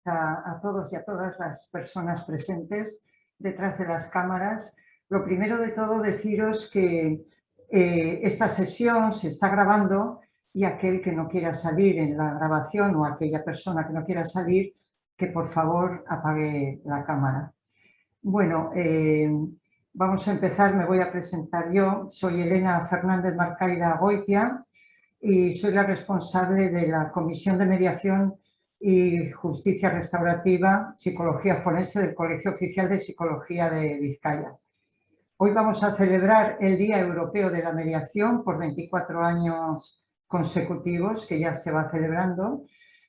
a todos y a todas las personas presentes detrás de las cámaras. Lo primero de todo, deciros que esta sesión se está grabando y aquel que no quiera salir en la grabación o aquella persona que no quiera salir, que por favor apague la cámara. Bueno, vamos a empezar, me voy a presentar yo. Soy Elena Fernández Marcaida Goitia y soy la responsable de la Comisión de Mediación y Justicia Restaurativa, Psicología Forense del Colegio Oficial de Psicología de Vizcaya. Hoy vamos a celebrar el Día Europeo de la Mediación por 24 años consecutivos, que ya se va celebrando,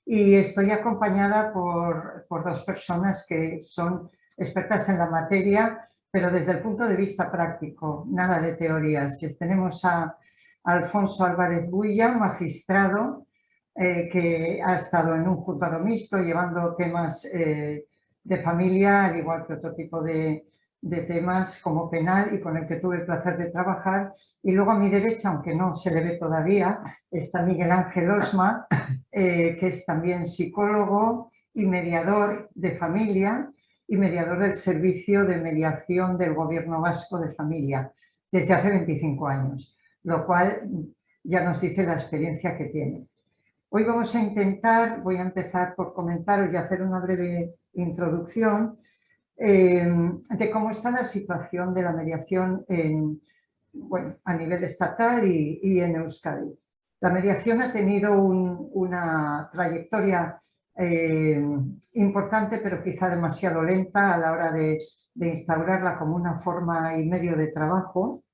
y estoy acompañada por dos personas que son expertas en la materia, pero desde el punto de vista práctico, nada de teorías. Tenemos a Alfonso Álvarez Builla, magistrado, que ha estado en un juzgado mixto llevando temas de familia, al igual que otro tipo de temas como penal, y con el que tuve el placer de trabajar. Y luego a mi derecha, aunque no se le ve todavía, está Miguel Ángel Osma, que es también psicólogo y mediador de familia y mediador del Servicio de Mediación del Gobierno Vasco de Familia desde hace 25 años, lo cual ya nos dice la experiencia que tiene. Hoy vamos a intentar, voy a empezar por comentaros y hacer una breve introducción de cómo está la situación de la mediación a nivel estatal y en Euskadi. La mediación ha tenido una trayectoria importante, pero quizá demasiado lenta a la hora de instaurarla como una forma y medio de trabajo,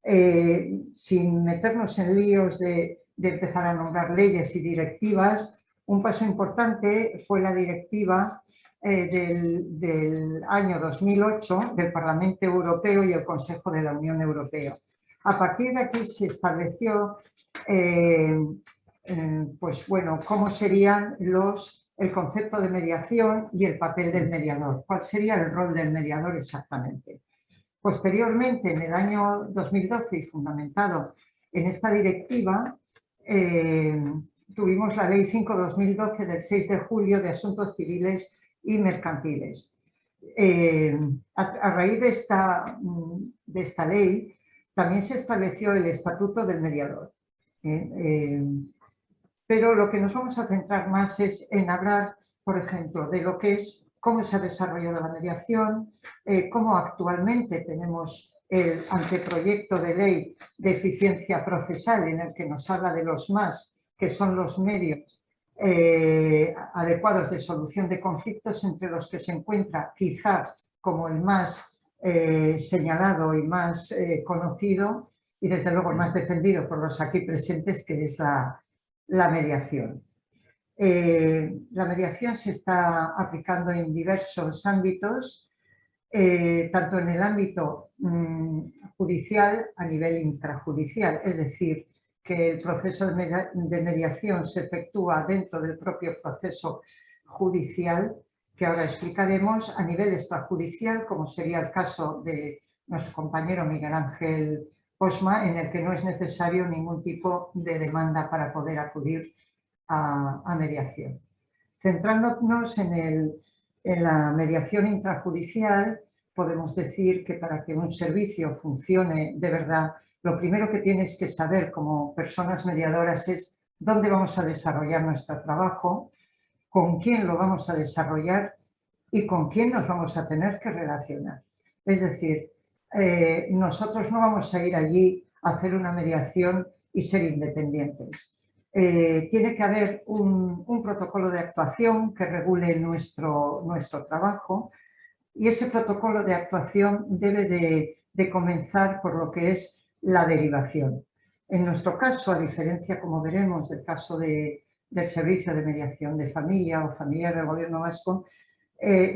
sin meternos en líos de empezar a nombrar leyes y directivas. Un paso importante fue la directiva del año 2008 del Parlamento Europeo y el Consejo de la Unión Europea. A partir de aquí se estableció cómo serían el concepto de mediación y el papel del mediador. ¿Cuál sería el rol del mediador exactamente? Posteriormente, en el año 2012 y fundamentado en esta directiva, tuvimos la Ley 5/2012 del 6 de julio de Asuntos Civiles y Mercantiles. A raíz de esta ley también se estableció el Estatuto del Mediador. Pero lo que nos vamos a centrar más es en hablar, por ejemplo, de lo que es cómo se ha desarrollado la mediación, cómo actualmente tenemos el anteproyecto de ley de eficiencia procesal en el que nos habla de los MAS, que son los medios adecuados de solución de conflictos, entre los que se encuentra quizá como el más señalado y más conocido y desde luego el más defendido por los aquí presentes, que es la mediación. La mediación se está aplicando en diversos ámbitos, tanto en el ámbito judicial a nivel intrajudicial, es decir, que el proceso de mediación se efectúa dentro del propio proceso judicial, que ahora explicaremos, a nivel extrajudicial, como sería el caso de nuestro compañero Miguel Ángel Osma, en el que no es necesario ningún tipo de demanda para poder acudir a mediación. Centrándonos en la mediación intrajudicial, podemos decir que para que un servicio funcione de verdad, lo primero que tienes que saber como personas mediadoras es dónde vamos a desarrollar nuestro trabajo, con quién lo vamos a desarrollar y con quién nos vamos a tener que relacionar. Es decir, nosotros no vamos a ir allí a hacer una mediación y ser independientes. Tiene que haber un protocolo de actuación que regule nuestro trabajo, y ese protocolo de actuación debe de comenzar por lo que es la derivación. En nuestro caso, a diferencia, como veremos, del caso del Servicio de Mediación de Familia o Familiar del Gobierno Vasco,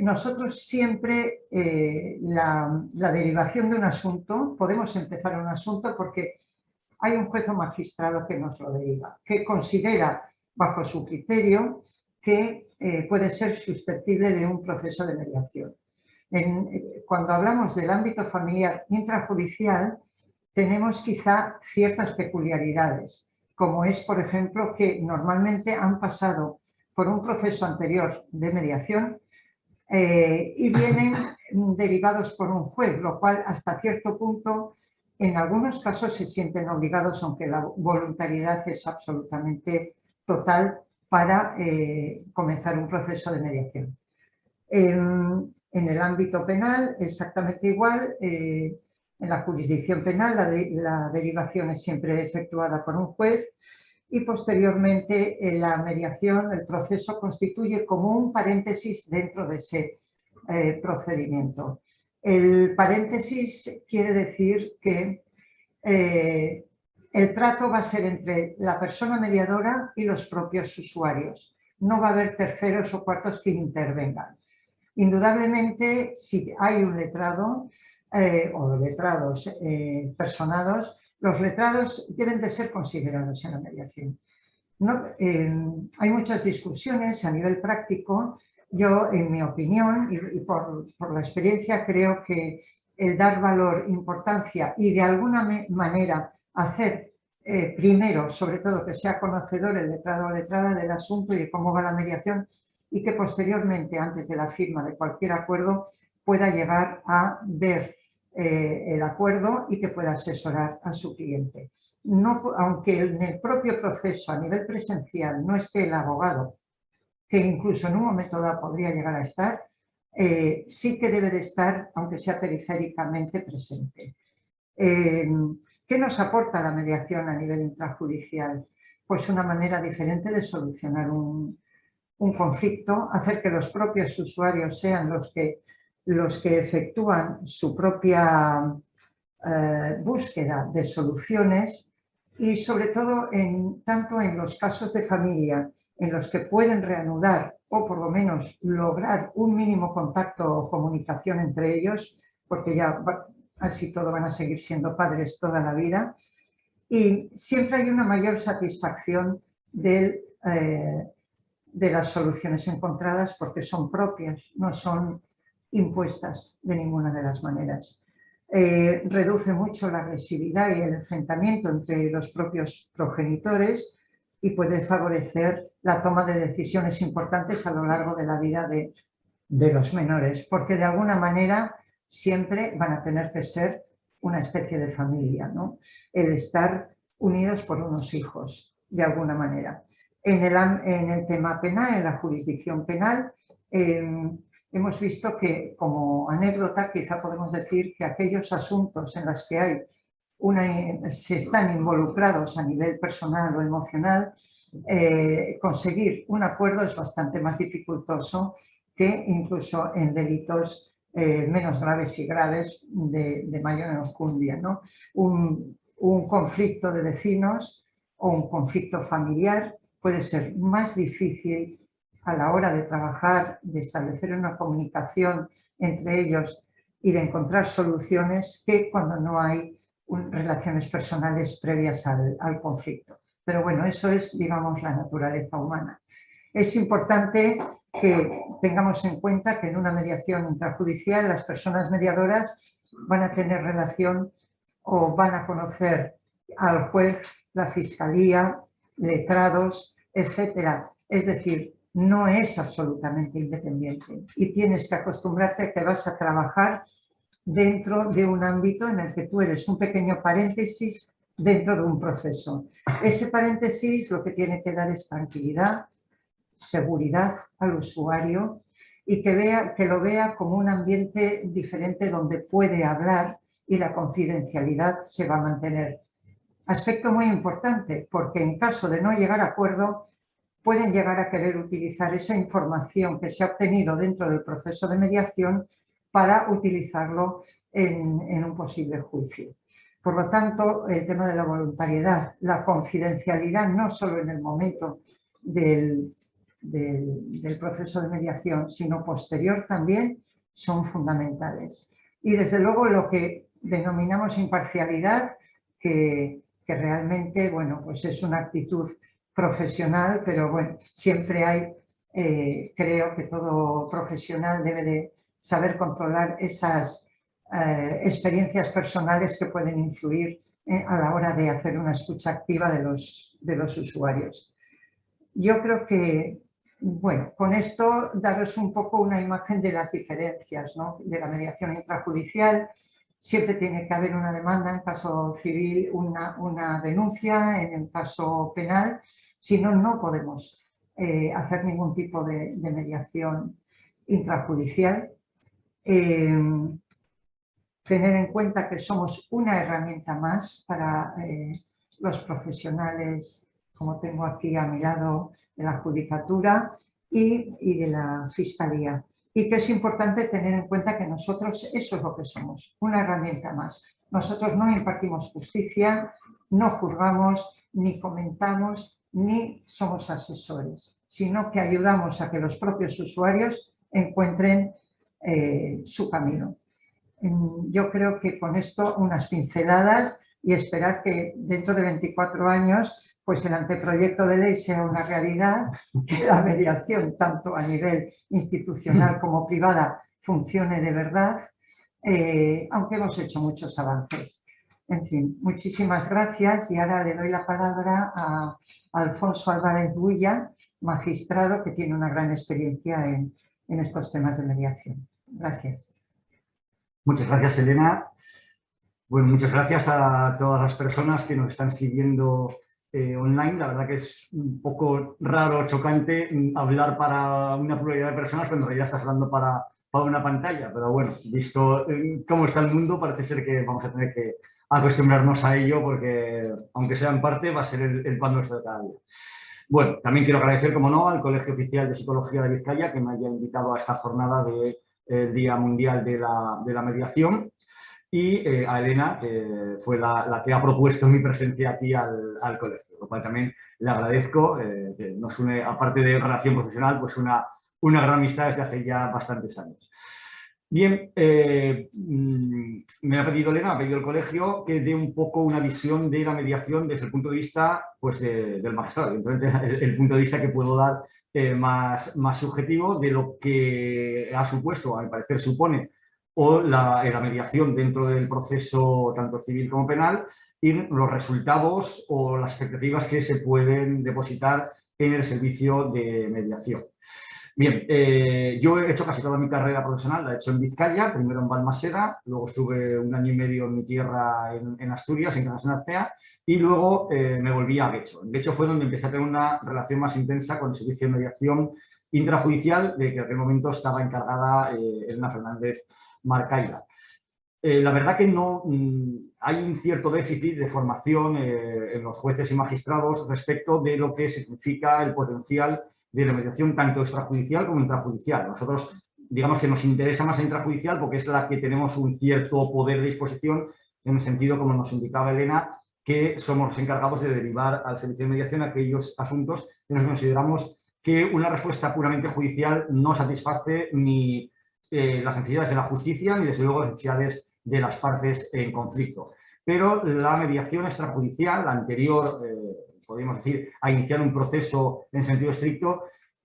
nosotros siempre la derivación de un asunto, podemos empezar un asunto porque hay un juez o magistrado que nos lo deriva, que considera bajo su criterio que puede ser susceptible de un proceso de mediación. Cuando hablamos del ámbito familiar intrajudicial, tenemos quizá ciertas peculiaridades, como es, por ejemplo, que normalmente han pasado por un proceso anterior de mediación y vienen derivados por un juez, lo cual hasta cierto punto en algunos casos se sienten obligados, aunque la voluntariedad es absolutamente total para comenzar un proceso de mediación. En el ámbito penal exactamente igual, en la jurisdicción penal la derivación es siempre efectuada por un juez y posteriormente la mediación, el proceso constituye como un paréntesis dentro de ese procedimiento. El paréntesis quiere decir que el trato va a ser entre la persona mediadora y los propios usuarios. No va a haber terceros o cuartos que intervengan. Indudablemente, si hay un letrado o letrados personados, los letrados deben de ser considerados en la mediación. No, hay muchas discusiones a nivel práctico. Yo, en mi opinión y por la experiencia, creo que el dar valor, importancia y de alguna manera hacer primero, sobre todo, que sea conocedor el letrado o letrada del asunto y de cómo va la mediación y que posteriormente, antes de la firma de cualquier acuerdo, pueda llegar a ver el acuerdo y que pueda asesorar a su cliente. No, aunque en el propio proceso a nivel presencial no esté el abogado, que incluso en un momento dado podría llegar a estar, sí que debe de estar, aunque sea periféricamente, presente. ¿Qué nos aporta la mediación a nivel intrajudicial? Pues una manera diferente de solucionar un conflicto, hacer que los propios usuarios sean los que efectúan su propia búsqueda de soluciones y sobre todo tanto en los casos de familia en los que pueden reanudar o por lo menos lograr un mínimo contacto o comunicación entre ellos, porque ya así todo van a seguir siendo padres toda la vida, y siempre hay una mayor satisfacción de las soluciones encontradas porque son propias, no son impuestas de ninguna de las maneras. Reduce mucho la agresividad y el enfrentamiento entre los propios progenitores y puede favorecer la toma de decisiones importantes a lo largo de la vida de los menores, porque de alguna manera siempre van a tener que ser una especie de familia, ¿no? El estar unidos por unos hijos, de alguna manera. En el tema penal, en la jurisdicción penal, hemos visto que, como anécdota, quizá podemos decir que aquellos asuntos en los que se están involucrados a nivel personal o emocional, conseguir un acuerdo es bastante más dificultoso que incluso en delitos menos graves y graves de mayor enjundia, ¿no? Un conflicto de vecinos o un conflicto familiar puede ser más difícil a la hora de trabajar, de establecer una comunicación entre ellos y de encontrar soluciones que cuando no hay relaciones personales previas al conflicto. Pero bueno, eso es, digamos, la naturaleza humana. Es importante que tengamos en cuenta que en una mediación intrajudicial las personas mediadoras van a tener relación o van a conocer al juez, la fiscalía, letrados, etcétera. Es decir, no es absolutamente independiente y tienes que acostumbrarte a que vas a trabajar dentro de un ámbito en el que tú eres un pequeño paréntesis dentro de un proceso. Ese paréntesis lo que tiene que dar es tranquilidad, seguridad al usuario y que lo vea como un ambiente diferente donde puede hablar y la confidencialidad se va a mantener. Aspecto muy importante, porque en caso de no llegar a acuerdo, pueden llegar a querer utilizar esa información que se ha obtenido dentro del proceso de mediación para utilizarlo en un posible juicio. Por lo tanto, el tema de la voluntariedad, la confidencialidad, no solo en el momento del proceso de mediación, sino posterior también, son fundamentales. Y desde luego lo que denominamos imparcialidad, que realmente, bueno, pues es una actitud profesional, pero bueno, siempre hay, creo que todo profesional debe de saber controlar esas experiencias personales que pueden influir a la hora de hacer una escucha activa de los usuarios. Yo creo que Bueno, con esto daros un poco una imagen de las diferencias, ¿no?, de la mediación intrajudicial. Siempre tiene que haber una demanda, en caso civil una denuncia, en el caso penal, si no, no podemos hacer ningún tipo de mediación intrajudicial. Tener en cuenta que somos una herramienta más para los profesionales, como tengo aquí a mi lado, de la Judicatura y de la Fiscalía. Y que es importante tener en cuenta que nosotros eso es lo que somos, una herramienta más. Nosotros no impartimos justicia, no juzgamos, ni comentamos, ni somos asesores, sino que ayudamos a que los propios usuarios encuentren su camino. Yo creo que con esto unas pinceladas y esperar que dentro de 24 años pues el anteproyecto de ley sea una realidad, que la mediación tanto a nivel institucional como privada funcione de verdad, aunque hemos hecho muchos avances. En fin, muchísimas gracias y ahora le doy la palabra a Alfonso Álvarez Bulla, magistrado que tiene una gran experiencia en estos temas de mediación. Gracias. Muchas gracias, Elena. Bueno, muchas gracias a todas las personas que nos están siguiendo online. La verdad que es un poco raro, chocante hablar para una pluralidad de personas cuando en realidad estás hablando para una pantalla. Pero bueno, visto cómo está el mundo, parece ser que vamos a tener que acostumbrarnos a ello porque, aunque sea en parte, va a ser el pan nuestro de cada día. Bueno, también quiero agradecer, como no, al Colegio Oficial de Psicología de Vizcaya que me haya invitado a esta jornada del Día Mundial de la Mediación, y a Elena, que fue la que ha propuesto mi presencia aquí al colegio, lo cual también le agradezco, que nos une, aparte de relación profesional, pues una gran amistad desde hace ya bastantes años. Bien, me ha pedido Elena, me ha pedido el colegio que dé un poco una visión de la mediación desde el punto de vista pues, del magistrado, el punto de vista que puedo dar más subjetivo de lo que ha supuesto, a mi parecer supone, o la mediación dentro del proceso tanto civil como penal y los resultados o las expectativas que se pueden depositar en el servicio de mediación. Bien, yo he hecho casi toda mi carrera profesional, la he hecho en Vizcaya, primero en Balmaseda, luego estuve 1 año y medio en mi tierra en Asturias, en Casas Narcea, y luego me volví a Guecho. En Guecho fue donde empecé a tener una relación más intensa con el servicio de mediación intrajudicial, de que en aquel momento estaba encargada Elena Fernández Marcaida. La verdad que no hay un cierto déficit de formación en los jueces y magistrados respecto de lo que significa el potencial de la mediación tanto extrajudicial como intrajudicial. Nosotros, digamos que nos interesa más la intrajudicial porque es la que tenemos un cierto poder de disposición, en el sentido, como nos indicaba Elena, que somos los encargados de derivar al servicio de mediación aquellos asuntos que nos consideramos que una respuesta puramente judicial no satisface ni las necesidades de la justicia ni, desde luego, las necesidades de las partes en conflicto. Pero la mediación extrajudicial, la anterior, podríamos decir, a iniciar un proceso en sentido estricto,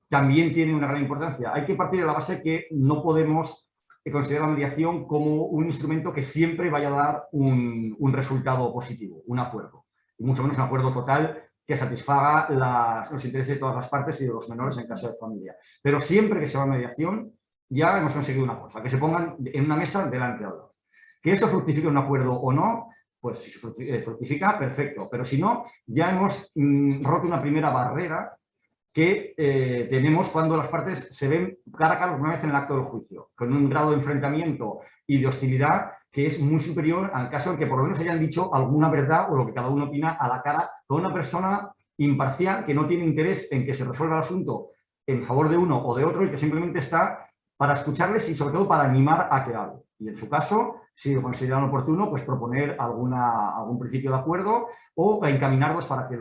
también tiene una gran importancia. Hay que partir de la base que no podemos considerar la mediación como un instrumento que siempre vaya a dar un resultado positivo, un acuerdo, y mucho menos un acuerdo total que satisfaga los intereses de todas las partes y de los menores en caso de familia. Pero siempre que se va a mediación, ya hemos conseguido una cosa, que se pongan en una mesa delante de otro. Que esto fructifique un acuerdo o no, pues si fructifica, perfecto. Pero si no, ya hemos roto una primera barrera que tenemos cuando las partes se ven cara a cara una vez en el acto del juicio, con un grado de enfrentamiento y de hostilidad que es muy superior al caso en que por lo menos hayan dicho alguna verdad o lo que cada uno opina a la cara con una persona imparcial que no tiene interés en que se resuelva el asunto en favor de uno o de otro y que simplemente está para escucharles y sobre todo para animar a que hable. Y en su caso, si lo consideran oportuno, pues proponer algún principio de acuerdo o encaminarlos para que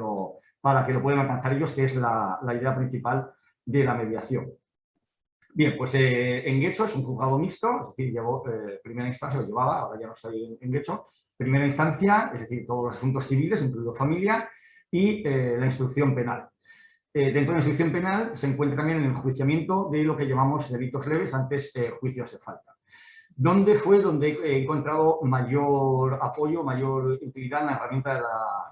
lo puedan alcanzar ellos, que es la idea principal de la mediación. Bien, pues en Guecho es un juzgado mixto, es decir, llevo primera instancia, lo llevaba, ahora ya no estoy en Guecho, primera instancia, es decir, todos los asuntos civiles, incluido familia, y la instrucción penal. Dentro de la instrucción penal se encuentra también el enjuiciamiento de lo que llamamos delitos leves, antes juicios de falta. ¿Dónde fue donde he encontrado mayor apoyo, mayor utilidad en la herramienta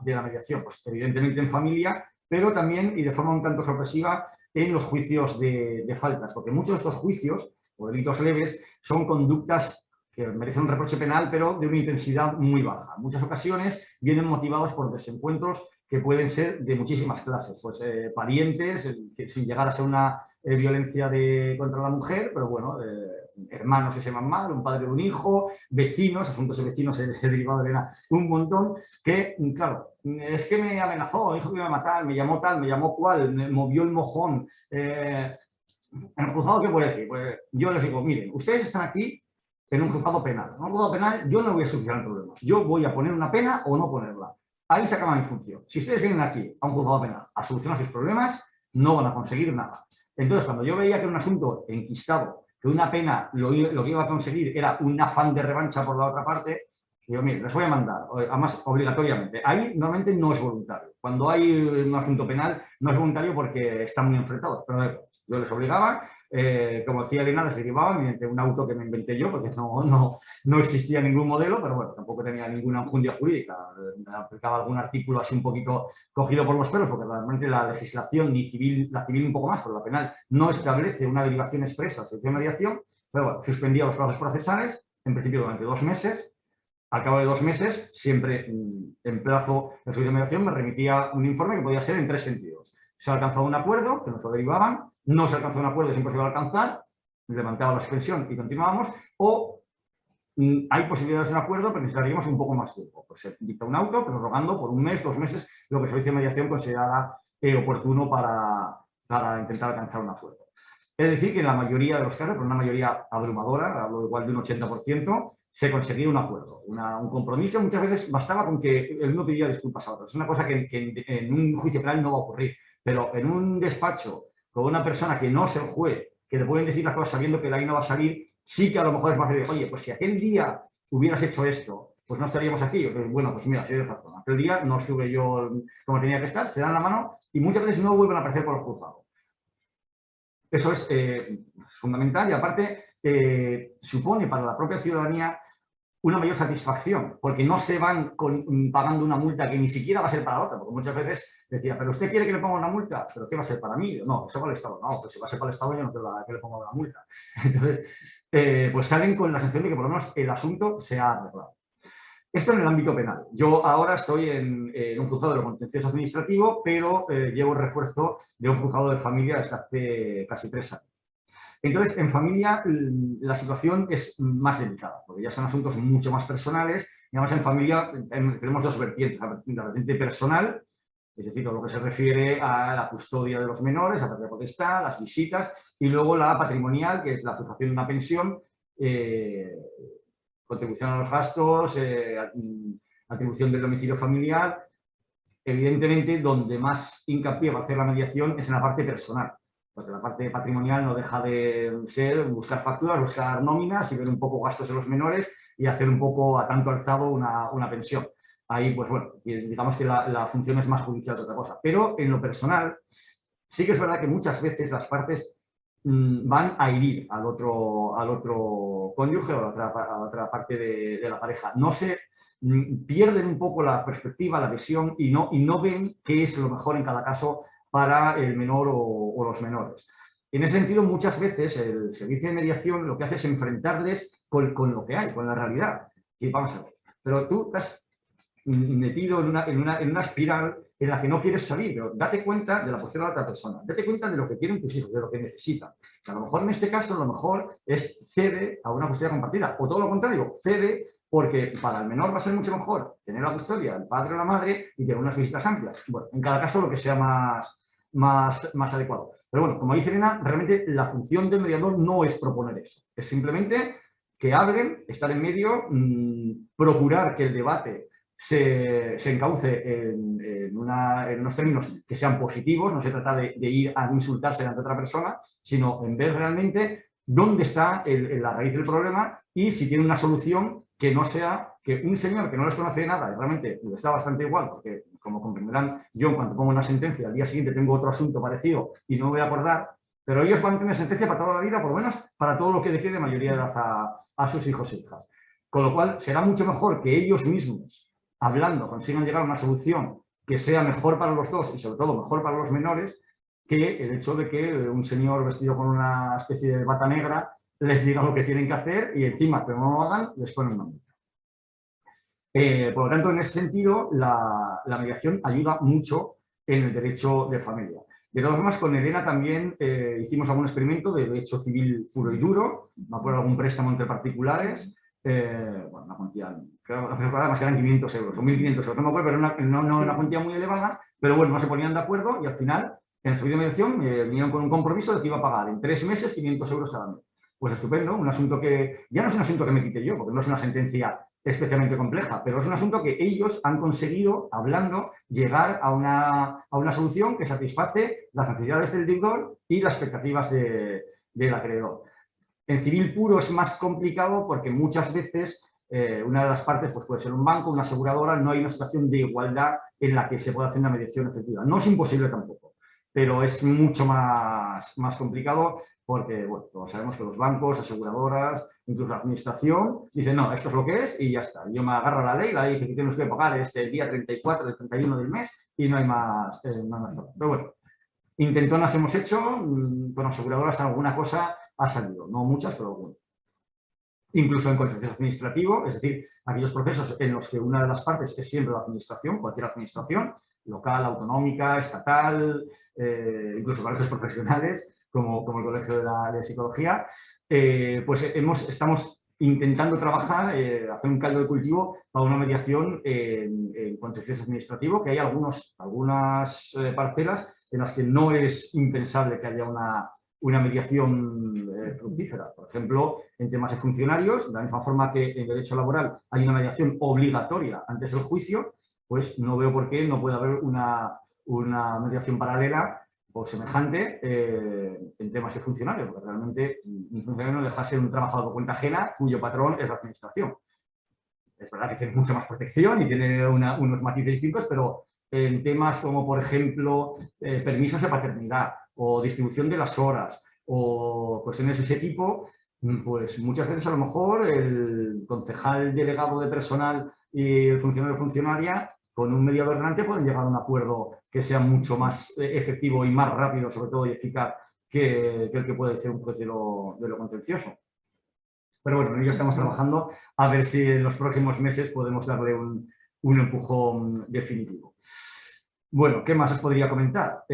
de la mediación? Pues evidentemente en familia, pero también, y de forma un tanto sorpresiva, en los juicios de faltas, porque muchos de estos juicios o delitos leves son conductas que merecen un reproche penal, pero de una intensidad muy baja. En muchas ocasiones vienen motivados por desencuentros que pueden ser de muchísimas clases, pues parientes, que sin llegar a ser una violencia contra la mujer, pero bueno, hermanos que se llaman mal, un padre de un hijo, vecinos, asuntos de vecinos he derivado de un montón, que, claro, es que me amenazó, dijo que me iba a matar, me llamó tal, me llamó cual, me movió el mojón. ¿En el juzgado qué puede decir? Pues yo les digo, miren, ustedes están aquí en un juzgado penal. En un juzgado penal yo no voy a solucionar problemas. Yo voy a poner una pena o no ponerla. Ahí se acaba mi función. Si ustedes vienen aquí a un juzgado penal a solucionar sus problemas, no van a conseguir nada. Entonces, cuando yo veía que era un asunto enquistado, que una pena lo que iba a conseguir era un afán de revancha por la otra parte, digo, mire, les voy a mandar, además obligatoriamente. Ahí normalmente no es voluntario. Cuando hay un asunto penal no es voluntario porque están muy enfrentados, pero yo les obligaba, como decía Elena, les derivaba mediante un auto que me inventé yo, porque no existía ningún modelo, pero bueno, tampoco tenía ninguna enjundia jurídica. Aplicaba algún artículo así un poquito cogido por los pelos, porque realmente la legislación, ni civil, la civil un poco más, pero la penal, no establece una derivación expresa de mediación, pero bueno, suspendía los plazos procesales, en principio durante 2 meses. Al cabo de 2 meses, siempre en plazo de servicio de mediación, me remitía un informe que podía ser en 3 sentidos. Se ha alcanzado un acuerdo, que nos lo derivaban, no se alcanzó un acuerdo, es imposible alcanzar, levantaba la suspensión y continuábamos, o hay posibilidades de un acuerdo, pero necesitaríamos un poco más tiempo. Pues se dicta un auto, pero rogando por 1 mes, 2 meses, lo que el servicio de mediación considerara oportuno para intentar alcanzar un acuerdo. Es decir, que en la mayoría de los casos, por una mayoría abrumadora, hablo igual de un 80%, se conseguía un acuerdo, un compromiso. Muchas veces bastaba con que el uno pidiera disculpas a otro. Es una cosa que en un juicio penal no va a ocurrir, pero en un despacho con una persona que no es el juez, que le pueden decir las cosas sabiendo que de ahí no va a salir, sí que a lo mejor es más de, oye, pues si aquel día hubieras hecho esto, pues no estaríamos aquí. Bueno, pues mira, sí tienes razón. Aquel día no estuve yo como tenía que estar, se dan la mano y muchas veces no vuelven a aparecer por el juzgado. Eso es fundamental y aparte supone para la propia ciudadanía una mayor satisfacción, porque no se van pagando una multa que ni siquiera va a ser para la otra, porque muchas veces decía, pero usted quiere que le ponga una multa, pero ¿qué va a ser para mí? No, eso para el Estado. No, pues si va a ser para el Estado yo no quiero que le ponga una multa. Entonces, pues salen con la sensación de que por lo menos el asunto se ha arreglado. Esto en el ámbito penal. Yo ahora estoy en un juzgado de lo contencioso administrativo, pero llevo el refuerzo de un juzgado de familia desde hace casi 3 años. Entonces, en familia la situación es más delicada, porque ya son asuntos mucho más personales, y además en familia tenemos 2 vertientes, la vertiente personal, es decir, todo lo que se refiere a la custodia de los menores, a la potestad, las visitas, y luego la patrimonial, que es la fijación de una pensión, contribución a los gastos, atribución del domicilio familiar. Evidentemente, donde más hincapié va a hacer la mediación es en la parte personal, porque la parte patrimonial no deja de ser buscar facturas, buscar nóminas y ver un poco gastos de los menores y hacer un poco a tanto alzado una pensión. Ahí, pues bueno, digamos que la función es más judicial que otra cosa. Pero en lo personal, sí que es verdad que muchas veces las partes van a herir al otro cónyuge o a la otra parte de la pareja. No se pierden un poco la perspectiva, la visión y no ven qué es lo mejor en cada caso para el menor o los menores. En ese sentido, muchas veces el servicio de mediación lo que hace es enfrentarles con lo que hay, con la realidad. Y vamos a ver, pero tú estás metido en una espiral en la que no quieres salir, pero date cuenta de la postura de la otra persona, date cuenta de lo que quieren tus hijos, de lo que necesitan. A lo mejor en este caso, lo mejor es cede a una custodia compartida, o todo lo contrario, cede porque para el menor va a ser mucho mejor tener la custodia, el padre o la madre, y tener unas visitas amplias. Bueno, en cada caso lo que sea más adecuado. Pero bueno, como dice Elena, realmente la función del mediador no es proponer eso, es simplemente que hablen, estar en medio, procurar que el debate se encauce en unos términos que sean positivos, no se trata de ir a insultarse ante otra persona, sino en ver realmente dónde está la raíz del problema y si tiene una solución que no sea que un señor que no les conoce de nada y realmente le está bastante igual, porque como comprenderán, yo en cuanto pongo una sentencia, al día siguiente tengo otro asunto parecido y no me voy a acordar, pero ellos van a tener sentencia para toda la vida, por lo menos para todo lo que deje de mayoría de edad a sus hijos e hijas. Con lo cual, será mucho mejor que ellos mismos, hablando, consigan llegar a una solución que sea mejor para los dos y sobre todo mejor para los menores, que el hecho de que un señor vestido con una especie de bata negra les diga lo que tienen que hacer y encima que no lo hagan, les ponen una multa. Por lo tanto, en ese sentido, la mediación ayuda mucho en el derecho de familia. De todas formas, con Elena también hicimos algún experimento de derecho civil puro y duro, me acuerdo de algún préstamo entre particulares, bueno, una cuantía, creo que además eran 500 euros o 1.500 euros, no me acuerdo, pero no una cuantía muy elevada, pero bueno, no se ponían de acuerdo y al final, en el servicio de mediación, vinieron con un compromiso de que iba a pagar en 3 meses 500 euros cada mes. Pues estupendo, un asunto que ya no es un asunto que me quite yo, porque no es una sentencia especialmente compleja, pero es un asunto que ellos han conseguido, hablando, llegar a una solución que satisface las necesidades del deudor y las expectativas del acreedor. En civil puro es más complicado porque muchas veces una de las partes pues puede ser un banco, una aseguradora, no hay una situación de igualdad en la que se pueda hacer una mediación efectiva. No es imposible tampoco, pero es mucho más complicado porque, bueno, todos sabemos que los bancos, aseguradoras, incluso la administración, dicen, no, esto es lo que es y ya está. Yo me agarro a la ley dice que tienes que pagar el día 34 del 31 del mes y no hay más. Pero bueno, intentonas hemos hecho, con aseguradoras alguna cosa ha salido, no muchas, pero bueno. Incluso en contencioso administrativo, es decir, aquellos procesos en los que una de las partes es siempre la administración, cualquier administración, local, autonómica, estatal, incluso colegios profesionales, como el Colegio de Psicología, pues estamos intentando trabajar, hacer un caldo de cultivo para una mediación en contencioso administrativo, que hay algunas parcelas en las que no es impensable que haya una mediación fructífera. Por ejemplo, en temas de funcionarios, de la misma forma que en derecho laboral hay una mediación obligatoria antes del juicio, pues no veo por qué no puede haber una mediación paralela o semejante en temas de funcionarios, porque realmente un funcionario no deja de ser un trabajador por cuenta ajena cuyo patrón es la administración. Es verdad que tiene mucha más protección y tiene unos matices distintos, pero en temas como, por ejemplo, permisos de paternidad o distribución de las horas o cuestiones de ese tipo, pues muchas veces a lo mejor el concejal delegado de personal y el funcionario o funcionaria con un mediador delante pueden llegar a un acuerdo que sea mucho más efectivo y más rápido, sobre todo, y eficaz que el que puede ser un juez de lo contencioso. Pero bueno, en ello estamos trabajando a ver si en los próximos meses podemos darle un empujón definitivo. Bueno, ¿qué más os podría comentar?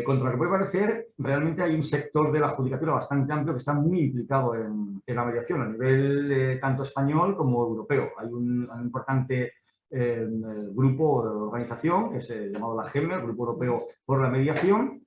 Contra lo que puede parecer, realmente hay un sector de la judicatura bastante amplio que está muy implicado en la mediación a nivel tanto español como europeo. Hay un importante grupo de organización que es llamado la GEME, el Grupo Europeo por la Mediación,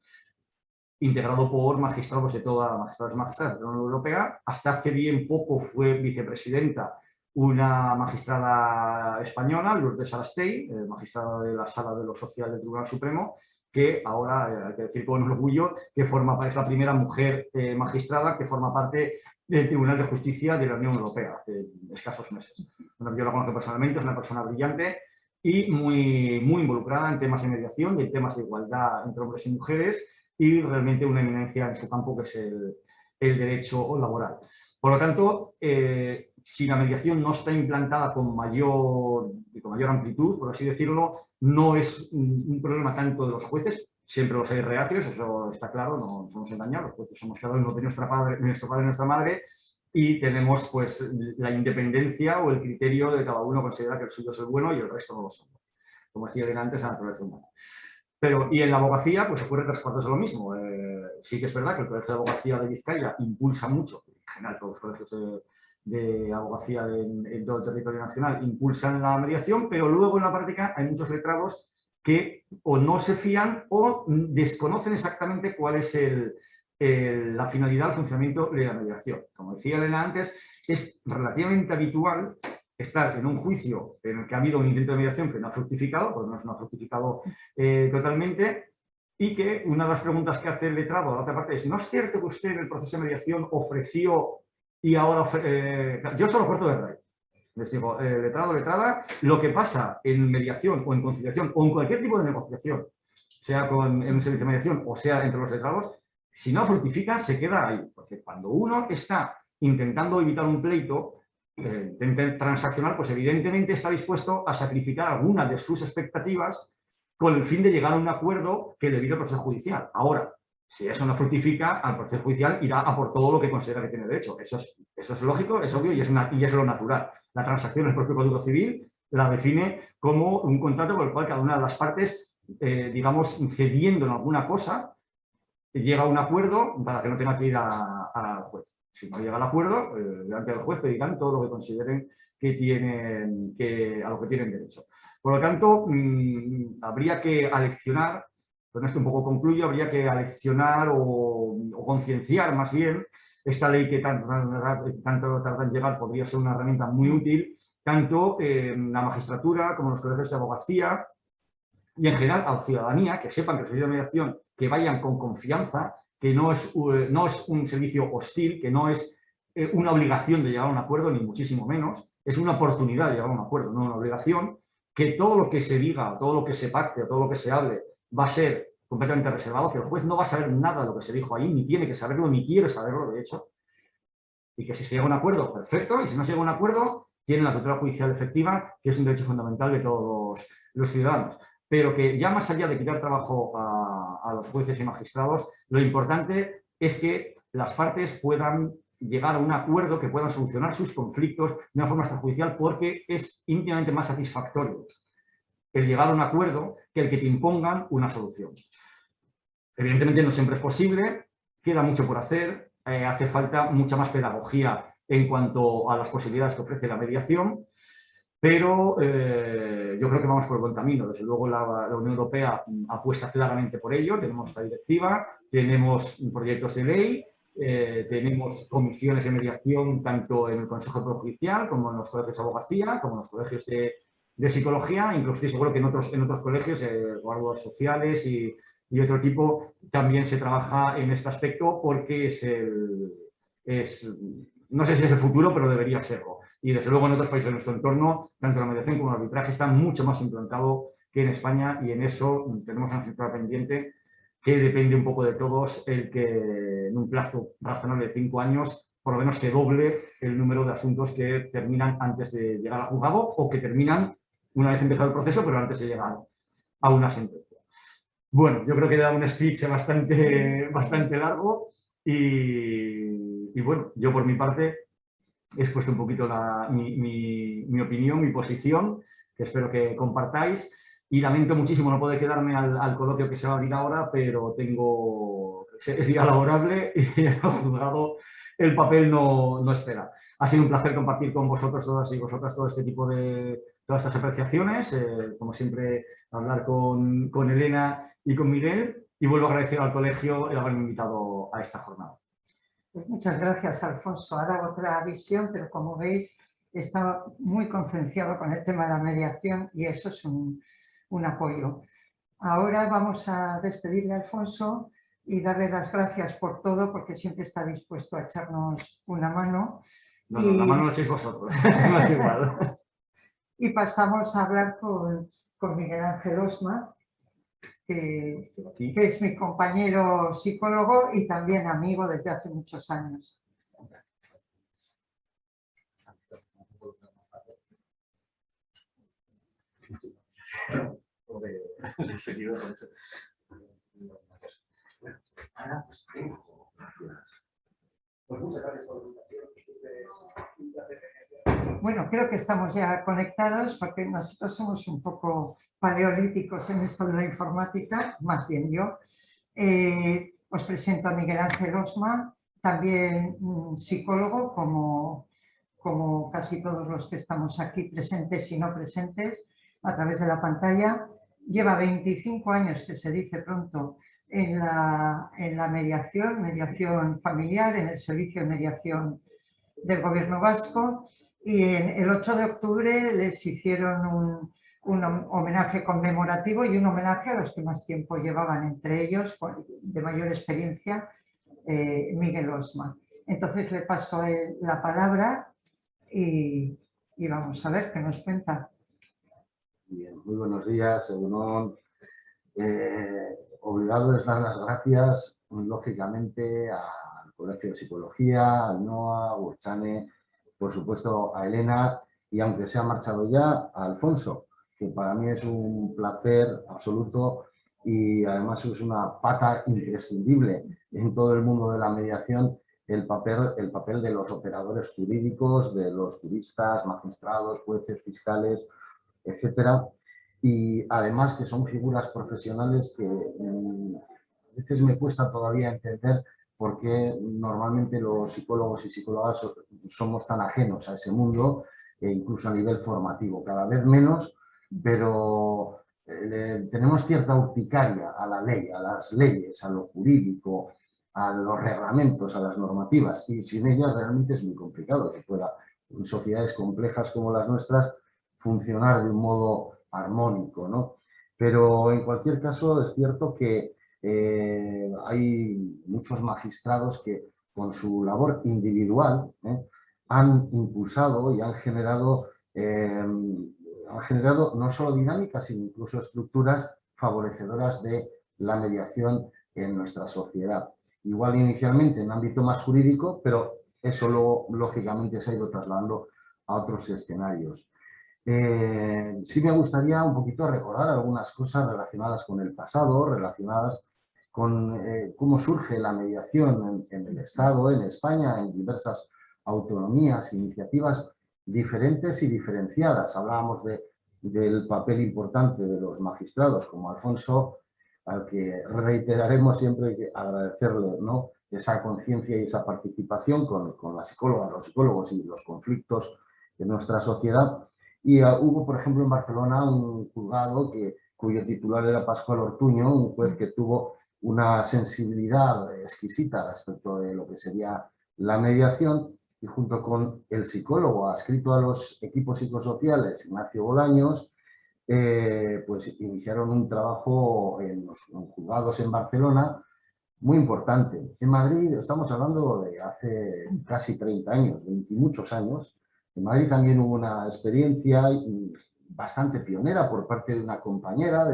integrado por magistrados de toda magistradas de la Unión Europea. Hasta hace bien poco fue vicepresidenta una magistrada española, Lourdes Arastey, magistrada de la Sala de lo Social del Tribunal Supremo, que ahora, hay que decir con orgullo, que es la primera mujer magistrada que forma parte del Tribunal de Justicia de la Unión Europea, hace escasos meses. Bueno, yo la conozco personalmente, es una persona brillante y muy involucrada en temas de mediación y en temas de igualdad entre hombres y mujeres, y realmente una eminencia en su campo, que es el derecho laboral. Por lo tanto, si la mediación no está implantada con mayor amplitud, por así decirlo, no es un problema tanto de los jueces, siempre los hay reacios, eso está claro, no nos hemos engañado, los jueces somos cada uno de nuestro padre y nuestra madre, y tenemos pues la independencia o el criterio de cada uno considera que el suyo es el bueno y el resto no lo son. Como decía bien antes, a la naturaleza humana. Y en la abogacía, pues ocurre 3/4 de lo mismo. Sí que es verdad que el Colegio de Abogacía de Vizcaya impulsa mucho, en general todos los colegios de abogacía en todo el territorio nacional impulsan la mediación, pero luego en la práctica hay muchos letrados que o no se fían o desconocen exactamente cuál es la finalidad, el funcionamiento de la mediación. Como decía Elena antes, es relativamente habitual estar en un juicio en el que ha habido un intento de mediación que no ha fructificado, pues no ha fructificado totalmente, y que una de las preguntas que hace el letrado a la otra parte es: ¿no es cierto que usted en el proceso de mediación ofreció y ahora yo solo corto de raíz? Les digo, letrado, letrada, lo que pasa en mediación o en conciliación o en cualquier tipo de negociación, sea en un servicio de mediación o sea entre los letrados, si no fructifica, se queda ahí. Porque cuando uno está intentando evitar un pleito, transaccional, pues evidentemente está dispuesto a sacrificar algunas de sus expectativas con el fin de llegar a un acuerdo que debido al proceso judicial. Ahora, si eso no fructifica, al proceso judicial irá a por todo lo que considera que tiene derecho. Eso es lógico, es obvio y es lo natural. La transacción, el propio Código Civil, la define como un contrato por el cual cada una de las partes, digamos, cediendo en alguna cosa, llega a un acuerdo para que no tenga que ir al juez. Si no llega al acuerdo, delante del juez pedirán todo lo que consideren que tienen, a lo que tienen derecho. Por lo tanto, habría que aleccionar, con esto un poco concluyo, habría que aleccionar o concienciar más bien esta ley que tanto tarda en llegar, podría ser una herramienta muy útil, tanto en la magistratura como en los colegios de abogacía, y en general a la ciudadanía, que sepan que el servicio de mediación, que vayan con confianza, que no es un servicio hostil, que no es una obligación de llegar a un acuerdo, ni muchísimo menos, es una oportunidad de llegar a un acuerdo, no una obligación, que todo lo que se diga, todo lo que se pacte, todo lo que se hable, va a ser completamente reservado, que el juez no va a saber nada de lo que se dijo ahí, ni tiene que saberlo, ni quiere saberlo, de hecho, y que si se llega a un acuerdo, perfecto, y si no se llega a un acuerdo, tiene la tutela judicial efectiva, que es un derecho fundamental de todos los ciudadanos. Pero que ya más allá de quitar trabajo a los jueces y magistrados, lo importante es que las partes puedan llegar a un acuerdo, que puedan solucionar sus conflictos de una forma extrajudicial, porque es íntimamente más satisfactorio el llegar a un acuerdo que el que te impongan una solución. Evidentemente no siempre es posible, queda mucho por hacer, hace falta mucha más pedagogía en cuanto a las posibilidades que ofrece la mediación, pero yo creo que vamos por el buen camino. Desde luego la Unión Europea apuesta claramente por ello, tenemos esta directiva, tenemos proyectos de ley, tenemos comisiones de mediación tanto en el Consejo de Poder Judicial como en los colegios de abogacía, como en los colegios de psicología, incluso estoy seguro que en otros colegios, guardias sociales y otro tipo, también se trabaja en este aspecto porque no sé si es el futuro, pero debería serlo. Y desde luego en otros países de nuestro entorno, tanto la mediación como el arbitraje están mucho más implantado que en España, y en eso tenemos una asignatura pendiente que depende un poco de todos, el que en un plazo razonable de 5 años por lo menos se doble el número de asuntos que terminan antes de llegar al juzgado o que terminan una vez empezado el proceso, pero antes de llegar a una sentencia. Bueno, yo creo que he dado un speech bastante largo y bueno, yo por mi parte he expuesto un poquito mi opinión, mi posición, que espero que compartáis. Y lamento muchísimo no poder quedarme al coloquio que se va a abrir ahora, pero es día laborable y el juzgado el papel no espera. Ha sido un placer compartir con vosotros todas y vosotras todo este tipo todas estas apreciaciones. Como siempre, hablar con Elena y con Miguel. Y vuelvo a agradecer al colegio el haberme invitado a esta jornada. Pues muchas gracias, Alfonso. Ha dado otra visión, pero como veis, está muy concienciado con el tema de la mediación y eso es un apoyo. Ahora vamos a despedirle a Alfonso y darle las gracias por todo, porque siempre está dispuesto a echarnos una mano. No, la mano lo echéis vosotros, no es igual. Y pasamos a hablar con Miguel Ángel Osma, que es mi compañero psicólogo y también amigo desde hace muchos años. Bueno, creo que estamos ya conectados porque nosotros somos un poco paleolíticos en esto de la informática, más bien yo. Os presento a Miguel Ángel Osma, también psicólogo, como casi todos los que estamos aquí presentes y no presentes, a través de la pantalla. Lleva 25 años, que se dice pronto, en la mediación familiar, en el servicio de mediación del Gobierno vasco, y el 8 de octubre les hicieron un homenaje conmemorativo y un homenaje a los que más tiempo llevaban, entre ellos, de mayor experiencia, Miguel Osma. Entonces le paso la palabra y vamos a ver qué nos cuenta. Bien, muy buenos días, Egunon. Obligado es dar las gracias, lógicamente, al Colegio de Psicología, al NOA, a Urchane, por supuesto a Elena y, aunque se ha marchado ya, a Alfonso, que para mí es un placer absoluto y además es una pata imprescindible en todo el mundo de la mediación, el papel de los operadores jurídicos, de los juristas, magistrados, jueces, fiscales, etcétera. Y además que son figuras profesionales que a veces me cuesta todavía entender por qué normalmente los psicólogos y psicólogas somos tan ajenos a ese mundo, incluso a nivel formativo, cada vez menos, pero tenemos cierta urticaria a la ley, a las leyes, a lo jurídico, a los reglamentos, a las normativas, y sin ellas realmente es muy complicado que pueda, en sociedades complejas como las nuestras, funcionar de un modo armónico, ¿no? Pero en cualquier caso es cierto que hay muchos magistrados que con su labor individual han impulsado y han generado no solo dinámicas, sino incluso estructuras favorecedoras de la mediación en nuestra sociedad. Igual inicialmente en ámbito más jurídico, pero eso luego, lógicamente, se ha ido trasladando a otros escenarios. Sí me gustaría un poquito recordar algunas cosas relacionadas con el pasado, relacionadas con cómo surge la mediación en el Estado, en España, en diversas autonomías, iniciativas diferentes y diferenciadas. Hablábamos del papel importante de los magistrados, como Alfonso, al que reiteraremos siempre que agradecerle, ¿no?, esa conciencia y esa participación con las psicólogas, los psicólogos y los conflictos de nuestra sociedad. Y hubo, por ejemplo, en Barcelona un juzgado cuyo titular era Pascual Ortuño, un juez que tuvo una sensibilidad exquisita respecto de lo que sería la mediación, y junto con el psicólogo adscrito a los equipos psicosociales, Ignacio Bolaños, pues iniciaron un trabajo en los juzgados en Barcelona muy importante. En Madrid estamos hablando de hace casi 30 años, 20 y muchos años. En Madrid también hubo una experiencia bastante pionera por parte de una compañera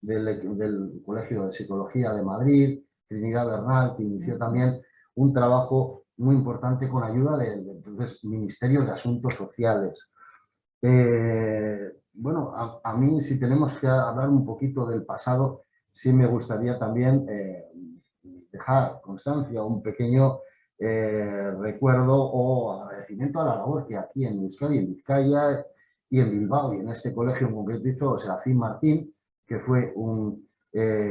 del Colegio de Psicología de Madrid, Trinidad Bernal, que inició también un trabajo muy importante con ayuda del Ministerio de Asuntos Sociales. Bueno, a mí, si tenemos que hablar un poquito del pasado, sí me gustaría también dejar constancia, un pequeño recuerdo o agradecimiento a la labor que aquí en Euskadi, en Vizcaya y en Bilbao, y en este colegio en concreto hizo Serafín Martín, que fue un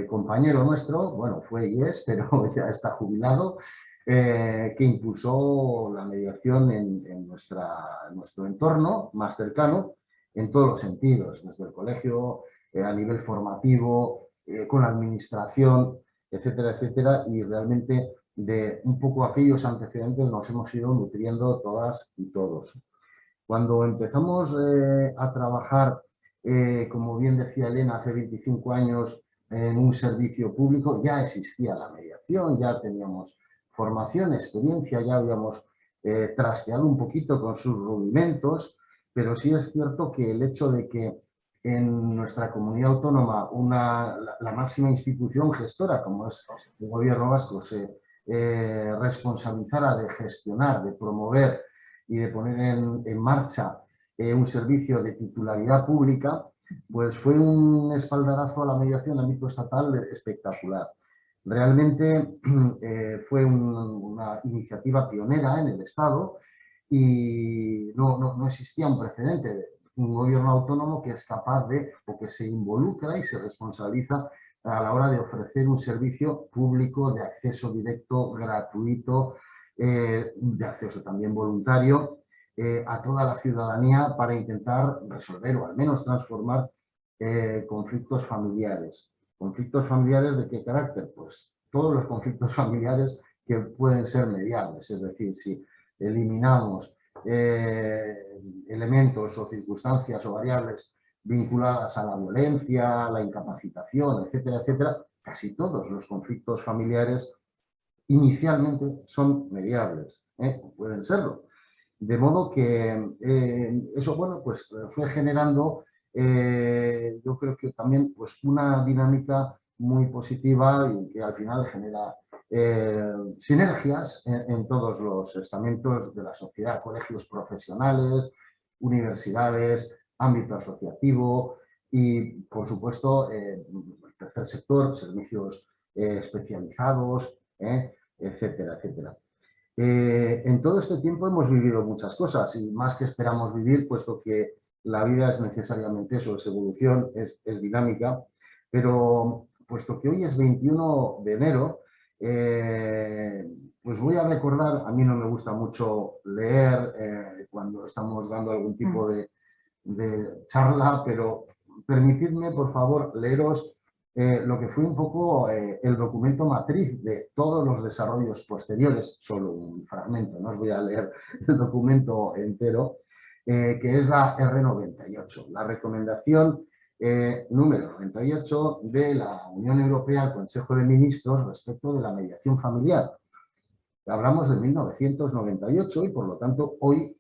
compañero nuestro, bueno, fue y es, pero ya está jubilado, que impulsó la mediación en nuestro entorno más cercano, en todos los sentidos, desde el colegio, a nivel formativo, con la administración, etcétera, etcétera, y realmente de un poco aquellos antecedentes nos hemos ido nutriendo todas y todos. Cuando empezamos a trabajar, como bien decía Elena, hace 25 años en un servicio público, ya existía la mediación, ya teníamos formación, experiencia, ya habíamos trasteado un poquito con sus rudimentos, pero sí es cierto que el hecho de que en nuestra comunidad autónoma la máxima institución gestora, como es el Gobierno vasco, se responsabilizara de gestionar, de promover y de poner en marcha un servicio de titularidad pública, pues fue un espaldarazo a la mediación a ámbito estatal espectacular. Realmente fue una iniciativa pionera en el Estado y no existía un precedente de un gobierno autónomo que es capaz o que se involucra y se responsabiliza a la hora de ofrecer un servicio público de acceso directo, gratuito, de acceso también voluntario a toda la ciudadanía para intentar resolver o al menos transformar conflictos familiares. ¿Conflictos familiares de qué carácter? Pues todos los conflictos familiares que pueden ser mediables, es decir, si eliminamos elementos o circunstancias o variables vinculadas a la violencia, a la incapacitación, etcétera, etcétera, casi todos los conflictos familiares inicialmente son mediables, pueden serlo. De modo que eso, bueno, pues fue generando, yo creo que también pues una dinámica muy positiva y que al final genera sinergias en todos los estamentos de la sociedad, colegios profesionales, universidades, ámbito asociativo, Y, por supuesto, el tercer sector, servicios especializados, etcétera, etcétera. En todo este tiempo hemos vivido muchas cosas y más que esperamos vivir, puesto que la vida es necesariamente eso, es evolución, es dinámica, pero puesto que hoy es 21 de enero, pues voy a recordar, a mí no me gusta mucho leer cuando estamos dando algún tipo de charla, pero permitidme, por favor, leeros lo que fue un poco el documento matriz de todos los desarrollos posteriores, solo un fragmento, no os voy a leer el documento entero, que es la R98, la recomendación número 98 de la Unión Europea al Consejo de Ministros respecto de la mediación familiar. Hablamos de 1998 y por lo tanto hoy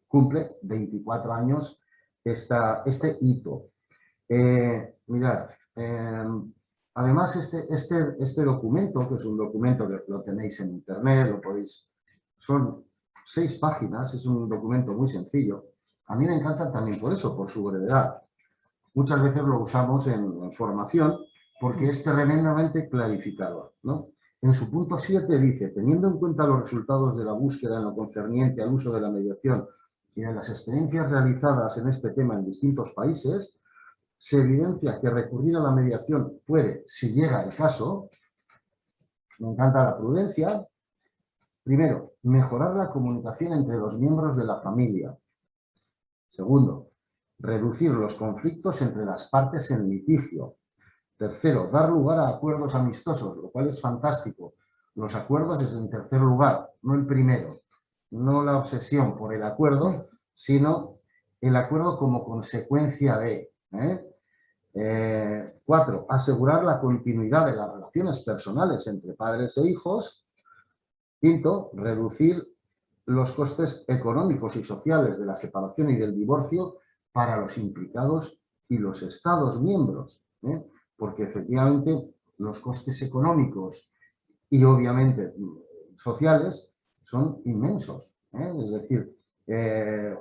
cumple 24 años este hito. Mirad, además este documento, que es un documento que lo tenéis en internet, lo podéis, son 6 páginas, es un documento muy sencillo. A mí me encanta también por eso, por su brevedad. Muchas veces lo usamos en formación porque es tremendamente clarificador, ¿no? En su punto 7 dice, teniendo en cuenta los resultados de la búsqueda en lo concerniente al uso de la mediación y de las experiencias realizadas en este tema en distintos países, se evidencia que recurrir a la mediación puede, si llega el caso, me encanta la prudencia, primero, mejorar la comunicación entre los miembros de la familia. Segundo, reducir los conflictos entre las partes en litigio. Tercero, dar lugar a acuerdos amistosos, lo cual es fantástico. Los acuerdos es en tercer lugar, no el primero. No la obsesión por el acuerdo, sino el acuerdo como consecuencia de. 4, asegurar la continuidad de las relaciones personales entre padres e hijos. 5, reducir los costes económicos y sociales de la separación y del divorcio para los implicados y los Estados miembros, porque efectivamente los costes económicos y obviamente sociales son inmensos. Es decir,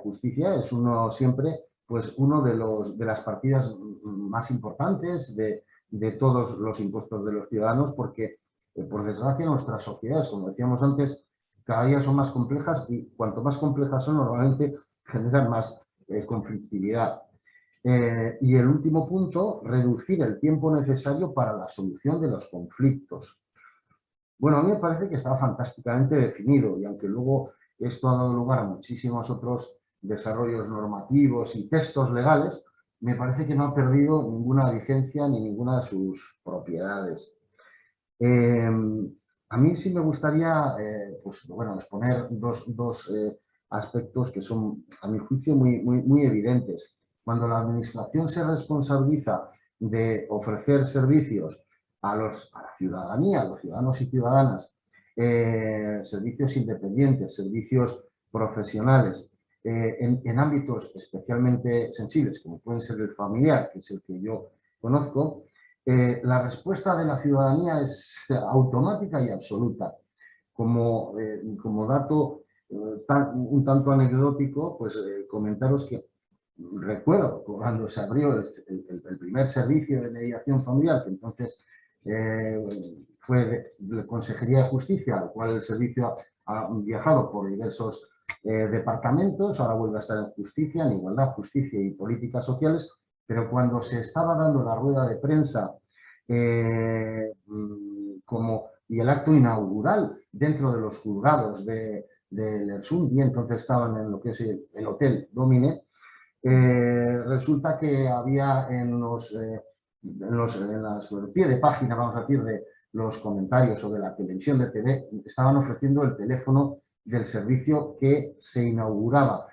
justicia es uno de las partidas más importantes de todos los impuestos de los ciudadanos, porque por desgracia nuestras sociedades, como decíamos antes, cada día son más complejas y cuanto más complejas son, normalmente generan más conflictividad. Y el último punto, reducir el tiempo necesario para la solución de los conflictos. Bueno, a mí me parece que está fantásticamente definido y aunque luego esto ha dado lugar a muchísimos otros desarrollos normativos y textos legales, me parece que no ha perdido ninguna vigencia ni ninguna de sus propiedades. A mí sí me gustaría exponer dos aspectos que son, a mi juicio, muy evidentes. Cuando la administración se responsabiliza de ofrecer servicios a la ciudadanía, a los ciudadanos y ciudadanas, servicios independientes, servicios profesionales, en ámbitos especialmente sensibles, como pueden ser el familiar, que es el que yo conozco, la respuesta de la ciudadanía es automática y absoluta. Como dato un tanto anecdótico, pues comentaros que recuerdo cuando se abrió el primer servicio de mediación familiar, que entonces fue de Consejería de Justicia, al cual el servicio ha viajado por diversos departamentos, ahora vuelve a estar en Justicia, en Igualdad, Justicia y Políticas Sociales, pero cuando se estaba dando la rueda de prensa y el acto inaugural dentro de los juzgados del Lersundi, entonces estaban en lo que es el Hotel Domine, resulta que había en pie de página, vamos a decir, de los comentarios o de la televisión de TV, estaban ofreciendo el teléfono del servicio que se inauguraba.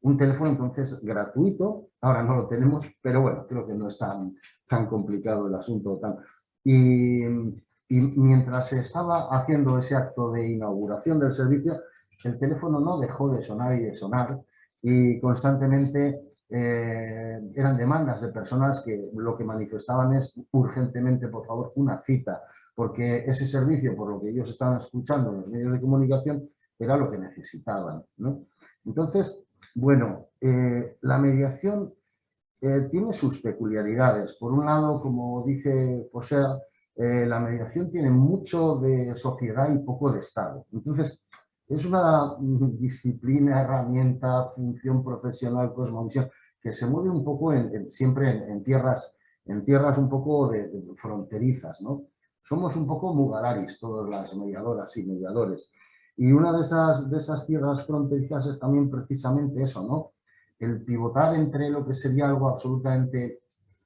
Un teléfono entonces gratuito, ahora no lo tenemos, pero bueno, creo que no es tan complicado el asunto. Y mientras se estaba haciendo ese acto de inauguración del servicio, el teléfono no dejó de sonar y de sonar, y constantemente eran demandas de personas que lo que manifestaban es urgentemente, por favor, una cita, porque ese servicio, por lo que ellos estaban escuchando en los medios de comunicación, era lo que necesitaban, ¿no? Entonces, bueno, la mediación tiene sus peculiaridades. Por un lado, como dice Faucher, la mediación tiene mucho de sociedad y poco de Estado. Entonces, es una disciplina, herramienta, función profesional, cosmovisión, que se mueve un poco siempre en tierras un poco de fronterizas, ¿no? Somos un poco mugalaris, todas las mediadoras y mediadores. Y una de esas tierras fronterizas es también precisamente eso, ¿no? El pivotar entre lo que sería algo absolutamente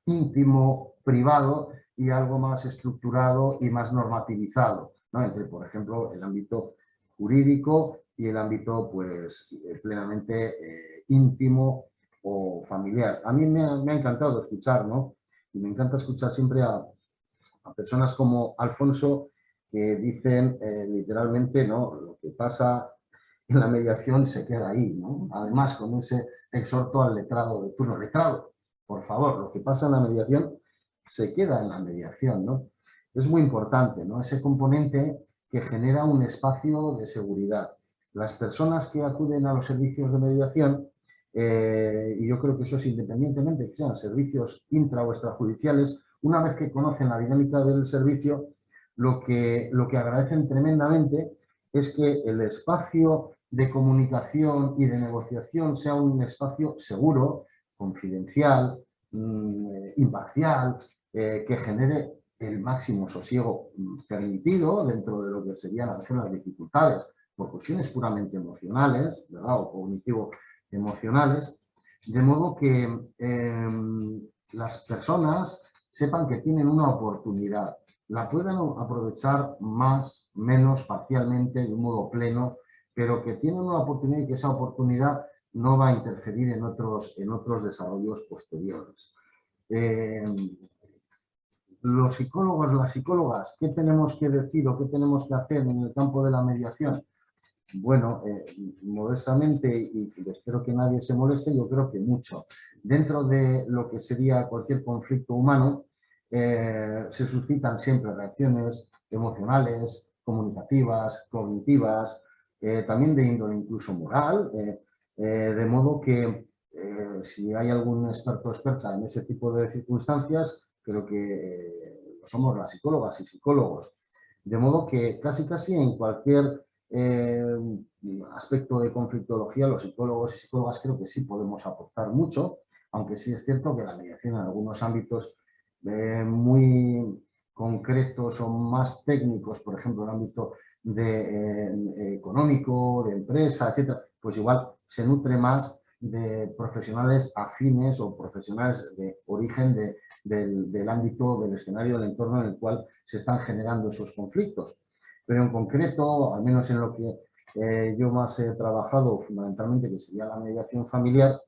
íntimo, privado, y algo más estructurado y más normativizado, ¿no? Entre, por ejemplo, el ámbito jurídico y el ámbito, pues, plenamente íntimo o familiar. A mí me ha encantado escuchar, ¿no? Y me encanta escuchar siempre a personas como Alfonso, que dicen literalmente, ¿no? Lo que pasa en la mediación se queda ahí, ¿no? Además, con ese exhorto al letrado de turno. Letrado, por favor, lo que pasa en la mediación se queda en la mediación, ¿no? Es muy importante, ¿no? Ese componente que genera un espacio de seguridad. Las personas que acuden a los servicios de mediación, y yo creo que eso es independientemente de que sean servicios intra o extrajudiciales, una vez que conocen la dinámica del servicio, lo que agradecen tremendamente es que el espacio de comunicación y de negociación sea un espacio seguro, confidencial, imparcial, que genere el máximo sosiego permitido dentro de lo que serían a veces las dificultades por cuestiones puramente emocionales, ¿verdad? O cognitivo-emocionales, de modo que las personas sepan que tienen una oportunidad, la puedan aprovechar más, menos, parcialmente, de un modo pleno, pero que tienen una oportunidad y que esa oportunidad no va a interferir en otros desarrollos posteriores. Los psicólogos, las psicólogas, ¿qué tenemos que decir o qué tenemos que hacer en el campo de la mediación? Bueno, modestamente, y espero que nadie se moleste, yo creo que mucho. Dentro de lo que sería cualquier conflicto humano, se suscitan siempre reacciones emocionales, comunicativas, cognitivas, también de índole incluso moral, de modo que si hay algún experto o experta en ese tipo de circunstancias, creo que somos las psicólogas y psicólogos. De modo que casi en cualquier aspecto de conflictología, los psicólogos y psicólogas creo que sí podemos aportar mucho, aunque sí es cierto que la mediación en algunos ámbitos muy concretos o más técnicos, por ejemplo, en el ámbito económico, de empresa, etcétera, pues igual se nutre más de profesionales afines o profesionales de origen del ámbito, del escenario, del entorno en el cual se están generando esos conflictos. Pero en concreto, al menos en lo que yo más he trabajado fundamentalmente, que sería la mediación familiar,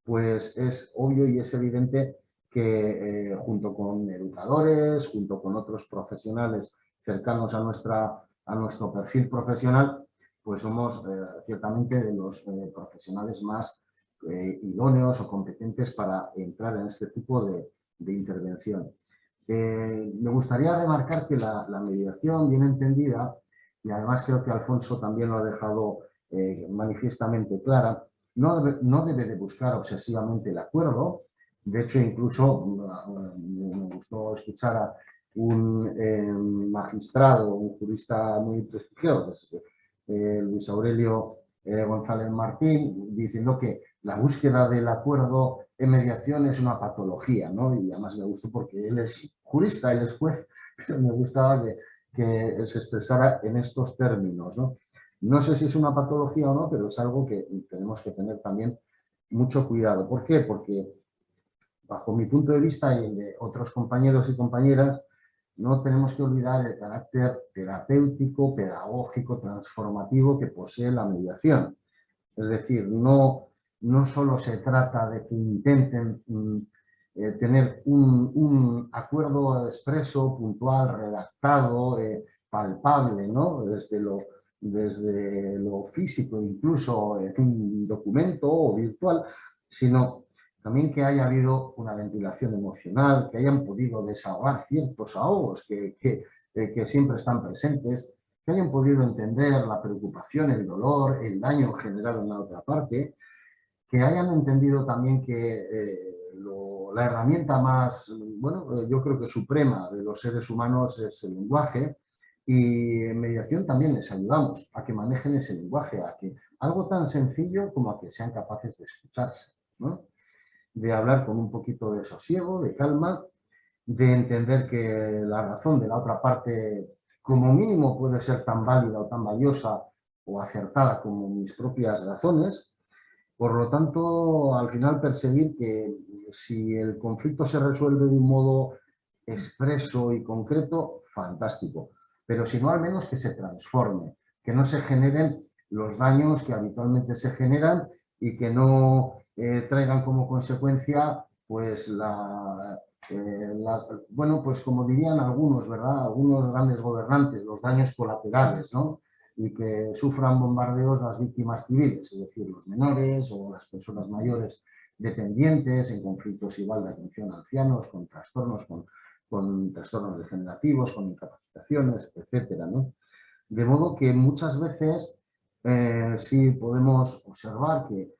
pues es obvio y es evidente que junto con educadores, junto con otros profesionales cercanos a nuestro perfil profesional, pues somos ciertamente de los profesionales más idóneos o competentes para entrar en este tipo de intervención. Me gustaría remarcar que la mediación bien entendida, y además creo que Alfonso también lo ha dejado manifiestamente clara, no debe de buscar obsesivamente el acuerdo. De hecho, incluso me gustó escuchar a un magistrado, un jurista muy prestigioso, Luis Aurelio González Martín, diciendo que la búsqueda del acuerdo en mediación es una patología, ¿no? Y además me gustó porque él es jurista, él es juez, pero me gustaba que se expresara en estos términos, ¿no? No sé si es una patología o no, pero es algo que tenemos que tener también mucho cuidado. ¿Por qué? Porque bajo mi punto de vista y el de otros compañeros y compañeras, no tenemos que olvidar el carácter terapéutico, pedagógico, transformativo que posee la mediación. Es decir, no solo se trata de que intenten tener un acuerdo expreso, puntual, redactado, palpable, ¿no? Desde lo físico, incluso en un documento o virtual, sino también que haya habido una ventilación emocional, que hayan podido desahogar ciertos ahogos que siempre están presentes, que hayan podido entender la preocupación, el dolor, el daño generado en la otra parte, que hayan entendido también que la herramienta más, bueno, yo creo que suprema de los seres humanos es el lenguaje, y en mediación también les ayudamos a que manejen ese lenguaje, a que algo tan sencillo como a que sean capaces de escucharse, ¿no? De hablar con un poquito de sosiego, de calma, de entender que la razón de la otra parte como mínimo puede ser tan válida o tan valiosa o acertada como mis propias razones. Por lo tanto, al final perseguir que si el conflicto se resuelve de un modo expreso y concreto, fantástico. Pero si no, al menos que se transforme, que no se generen los daños que habitualmente se generan y que no traigan como consecuencia pues bueno, pues como dirían algunos, ¿verdad? Algunos grandes gobernantes, los daños colaterales, ¿no? Y que sufran bombardeos las víctimas civiles, es decir, los menores o las personas mayores dependientes en conflictos igual de atención a ancianos, con trastornos, con trastornos degenerativos, con incapacitaciones, etcétera, ¿no? De modo que muchas veces sí podemos observar que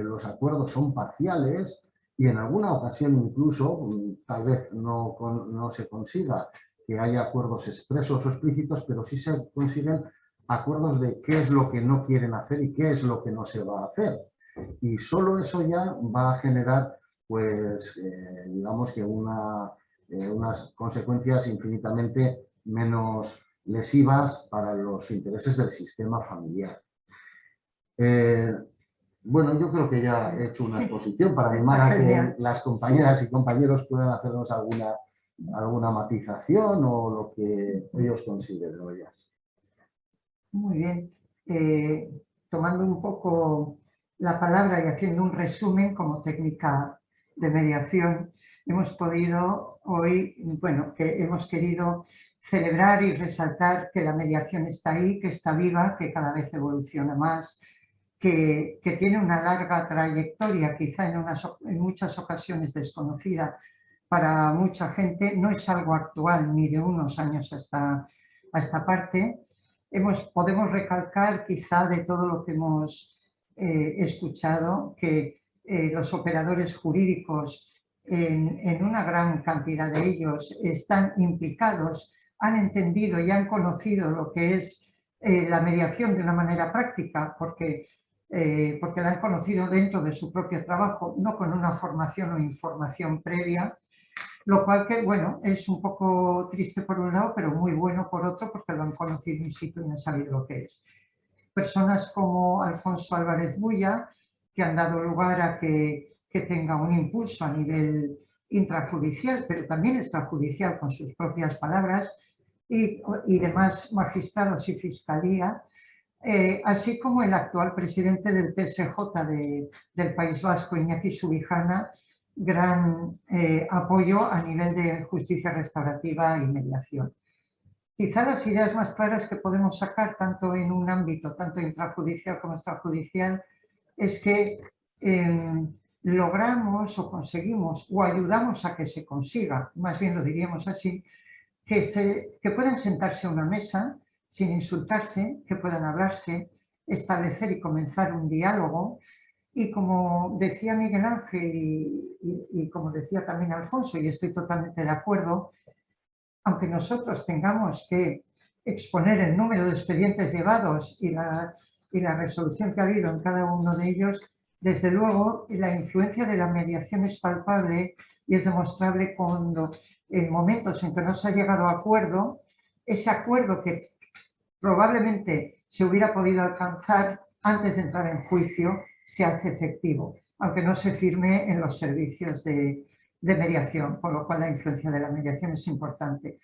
los acuerdos son parciales y en alguna ocasión incluso, tal vez no se consiga que haya acuerdos expresos o explícitos, pero sí se consiguen acuerdos de qué es lo que no quieren hacer y qué es lo que no se va a hacer. Y solo eso ya va a generar, pues, digamos que unas consecuencias infinitamente menos lesivas para los intereses del sistema familiar. Bueno, yo creo que ya he hecho una exposición para animar a que las compañeras y compañeros puedan hacernos alguna matización o lo que ellos consideren o ellas. Muy bien. Tomando un poco la palabra y haciendo un resumen como técnica de mediación, hemos podido hoy, bueno, que hemos querido celebrar y resaltar que la mediación está ahí, que está viva, que cada vez evoluciona más, que tiene una larga trayectoria, quizá en muchas ocasiones desconocida para mucha gente, no es algo actual ni de unos años a esta parte. Podemos recalcar quizá de todo lo que hemos escuchado que los operadores jurídicos, en una gran cantidad de ellos, están implicados, han entendido y han conocido lo que es la mediación de una manera práctica, porque la han conocido dentro de su propio trabajo, no con una formación o información previa, lo cual que, bueno, es un poco triste por un lado, pero muy bueno por otro, porque lo han conocido in situ y han sabido lo que es. Personas como Alfonso Álvarez Bulla, que han dado lugar a que tenga un impulso a nivel intrajudicial, pero también extrajudicial con sus propias palabras, y demás magistrados y fiscalía, así como el actual presidente del TSJ del País Vasco, Iñaki Subijana, gran apoyo a nivel de justicia restaurativa y mediación. Quizá las ideas más claras que podemos sacar, tanto en un ámbito, tanto intrajudicial como extrajudicial, es que logramos o conseguimos o ayudamos a que se consiga, más bien lo diríamos así, que puedan sentarse a una mesa sin insultarse, que puedan hablarse, establecer y comenzar un diálogo. Y como decía Miguel Ángel y como decía también Alfonso, y estoy totalmente de acuerdo, aunque nosotros tengamos que exponer el número de expedientes llevados y la resolución que ha habido en cada uno de ellos, desde luego la influencia de la mediación es palpable y es demostrable cuando en momentos en que no se ha llegado a acuerdo, ese acuerdo que probablemente se hubiera podido alcanzar antes de entrar en juicio se hace efectivo, aunque no se firme en los servicios de mediación, por lo cual la influencia de la mediación es importante.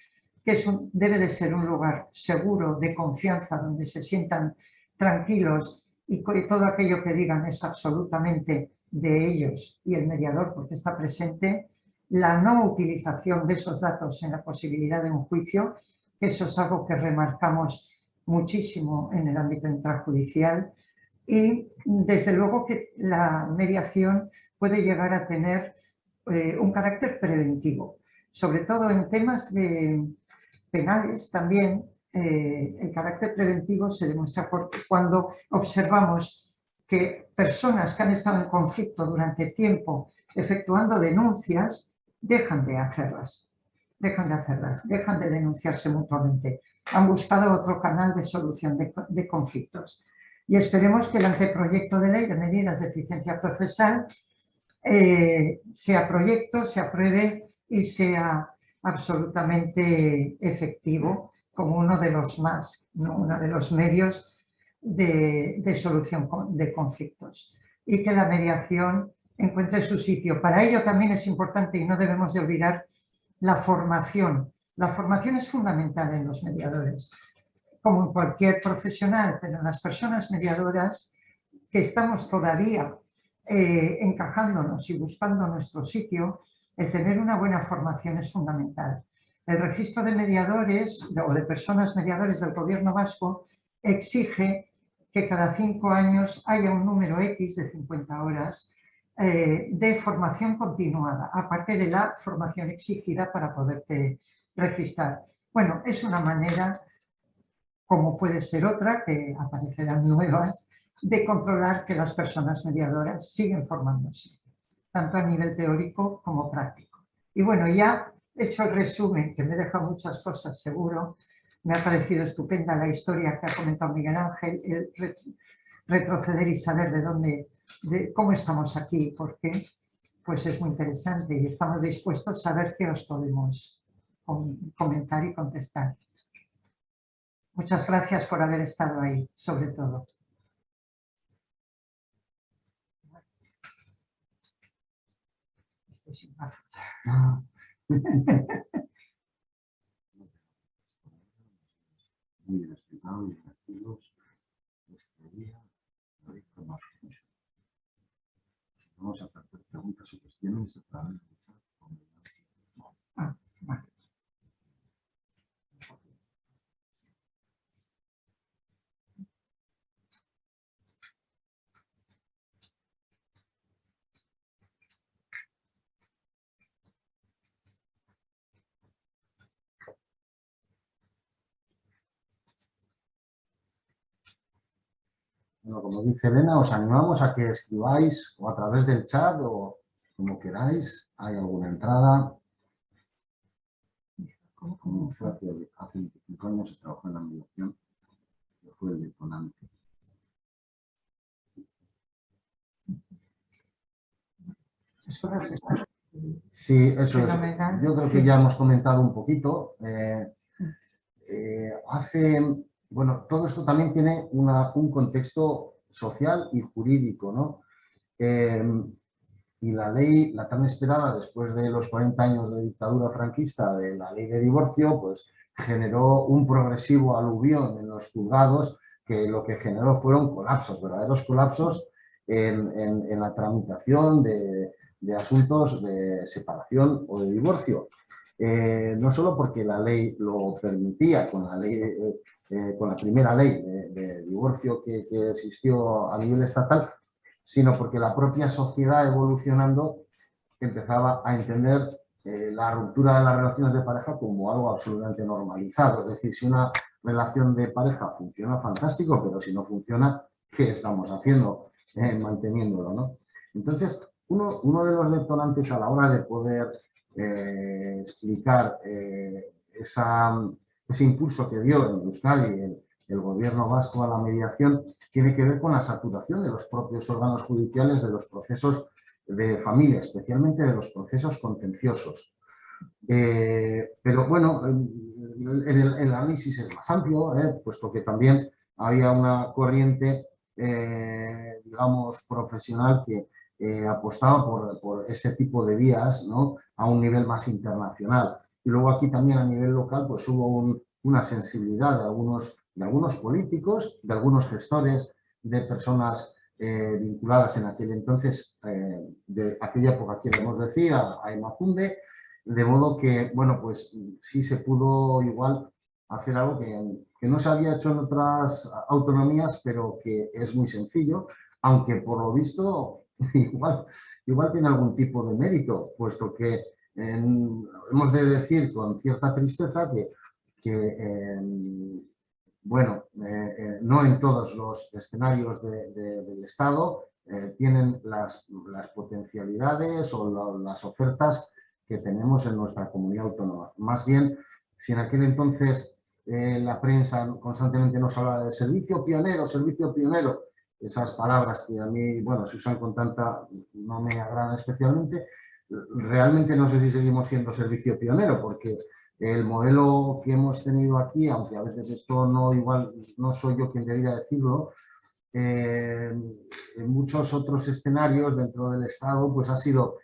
Que debe de ser un lugar seguro, de confianza, donde se sientan tranquilos y todo aquello que digan es absolutamente de ellos y el mediador porque está presente. La no utilización de esos datos en la posibilidad de un juicio, que eso es algo que remarcamos muchísimo en el ámbito intrajudicial. Y desde luego que la mediación puede llegar a tener un carácter preventivo, sobre todo en temas penales también. El carácter preventivo se demuestra cuando observamos que personas que han estado en conflicto durante tiempo efectuando denuncias, dejan de hacerlas, dejan de denunciarse mutuamente. Han buscado otro canal de solución de conflictos. Y esperemos que el anteproyecto de ley de medidas de eficiencia procesal sea proyecto, se apruebe y sea absolutamente efectivo como uno de los uno de los medios de solución de conflictos, y que la mediación encuentre su sitio. Para ello también es importante, y no debemos de olvidar, la formación. La formación es fundamental en los mediadores, como en cualquier profesional, pero en las personas mediadoras que estamos todavía encajándonos y buscando nuestro sitio, el tener una buena formación es fundamental. El registro de mediadores o de personas mediadores del Gobierno vasco exige que cada 5 años haya un número X de 50 horas de formación continuada, aparte de la formación exigida para poderte registrar. Bueno, es una manera, como puede ser otra, que aparecerán nuevas, de controlar que las personas mediadoras siguen formándose, tanto a nivel teórico como práctico. Y bueno, ya hecho el resumen, que me deja muchas cosas seguro, me ha parecido estupenda la historia que ha comentado Miguel Ángel, el retroceder y saber de cómo estamos aquí, porque pues es muy interesante y estamos dispuestos a ver qué os podemos comentar y contestar. Muchas gracias por haber estado ahí, sobre todo. Estoy sin palabras. Muy bien explicado y agradecidos este día. Vamos a hacer preguntas o cuestiones a través del chat. Vale. Bueno, como dice Elena, os animamos a que escribáis o a través del chat o como queráis. ¿Hay alguna entrada? Como fue hace 25 años, se trabajó en la mediación, que fue el detonante. Sí, eso es. Yo creo que ya hemos comentado un poquito. Bueno, todo esto también tiene un contexto social y jurídico, ¿no? Y la ley, la tan esperada después de los 40 años de dictadura franquista de la ley de divorcio, pues generó un progresivo aluvión en los juzgados que lo que generó fueron colapsos, verdaderos colapsos en la tramitación de asuntos de separación o de divorcio. No solo porque la ley lo permitía con la ley, con la primera ley de divorcio que existió a nivel estatal, sino porque la propia sociedad evolucionando empezaba a entender la ruptura de las relaciones de pareja como algo absolutamente normalizado. Es decir, si una relación de pareja funciona, fantástico, pero si no funciona, ¿qué estamos haciendo? Manteniéndolo, ¿no? Entonces, uno de los detonantes a la hora de poder explicar ese impulso que dio en Euskadi el gobierno vasco a la mediación tiene que ver con la saturación de los propios órganos judiciales de los procesos de familia, especialmente de los procesos contenciosos. Pero bueno, el análisis es más amplio, puesto que también había una corriente, digamos, profesional que apostaba por este tipo de vías, ¿no?, a un nivel más internacional. Y luego aquí también a nivel local pues hubo una sensibilidad de algunos políticos, de algunos gestores, de personas vinculadas en aquel entonces, de aquella época, queremos decir, a Emakunde, de modo que, bueno, pues sí se pudo igual hacer algo que no se había hecho en otras autonomías, pero que es muy sencillo, aunque por lo visto igual tiene algún tipo de mérito, puesto que hemos de decir con cierta tristeza que bueno, no en todos los escenarios del Estado tienen las potencialidades o las ofertas que tenemos en nuestra comunidad autónoma. Más bien, si en aquel entonces la prensa constantemente nos habla de servicio pionero, esas palabras que a mí, bueno, se usan con tanta, no me agradan especialmente, realmente no sé si seguimos siendo servicio pionero, porque el modelo que hemos tenido aquí, aunque a veces esto no igual, no soy yo quien debería decirlo, en muchos otros escenarios dentro del Estado, pues ha sido,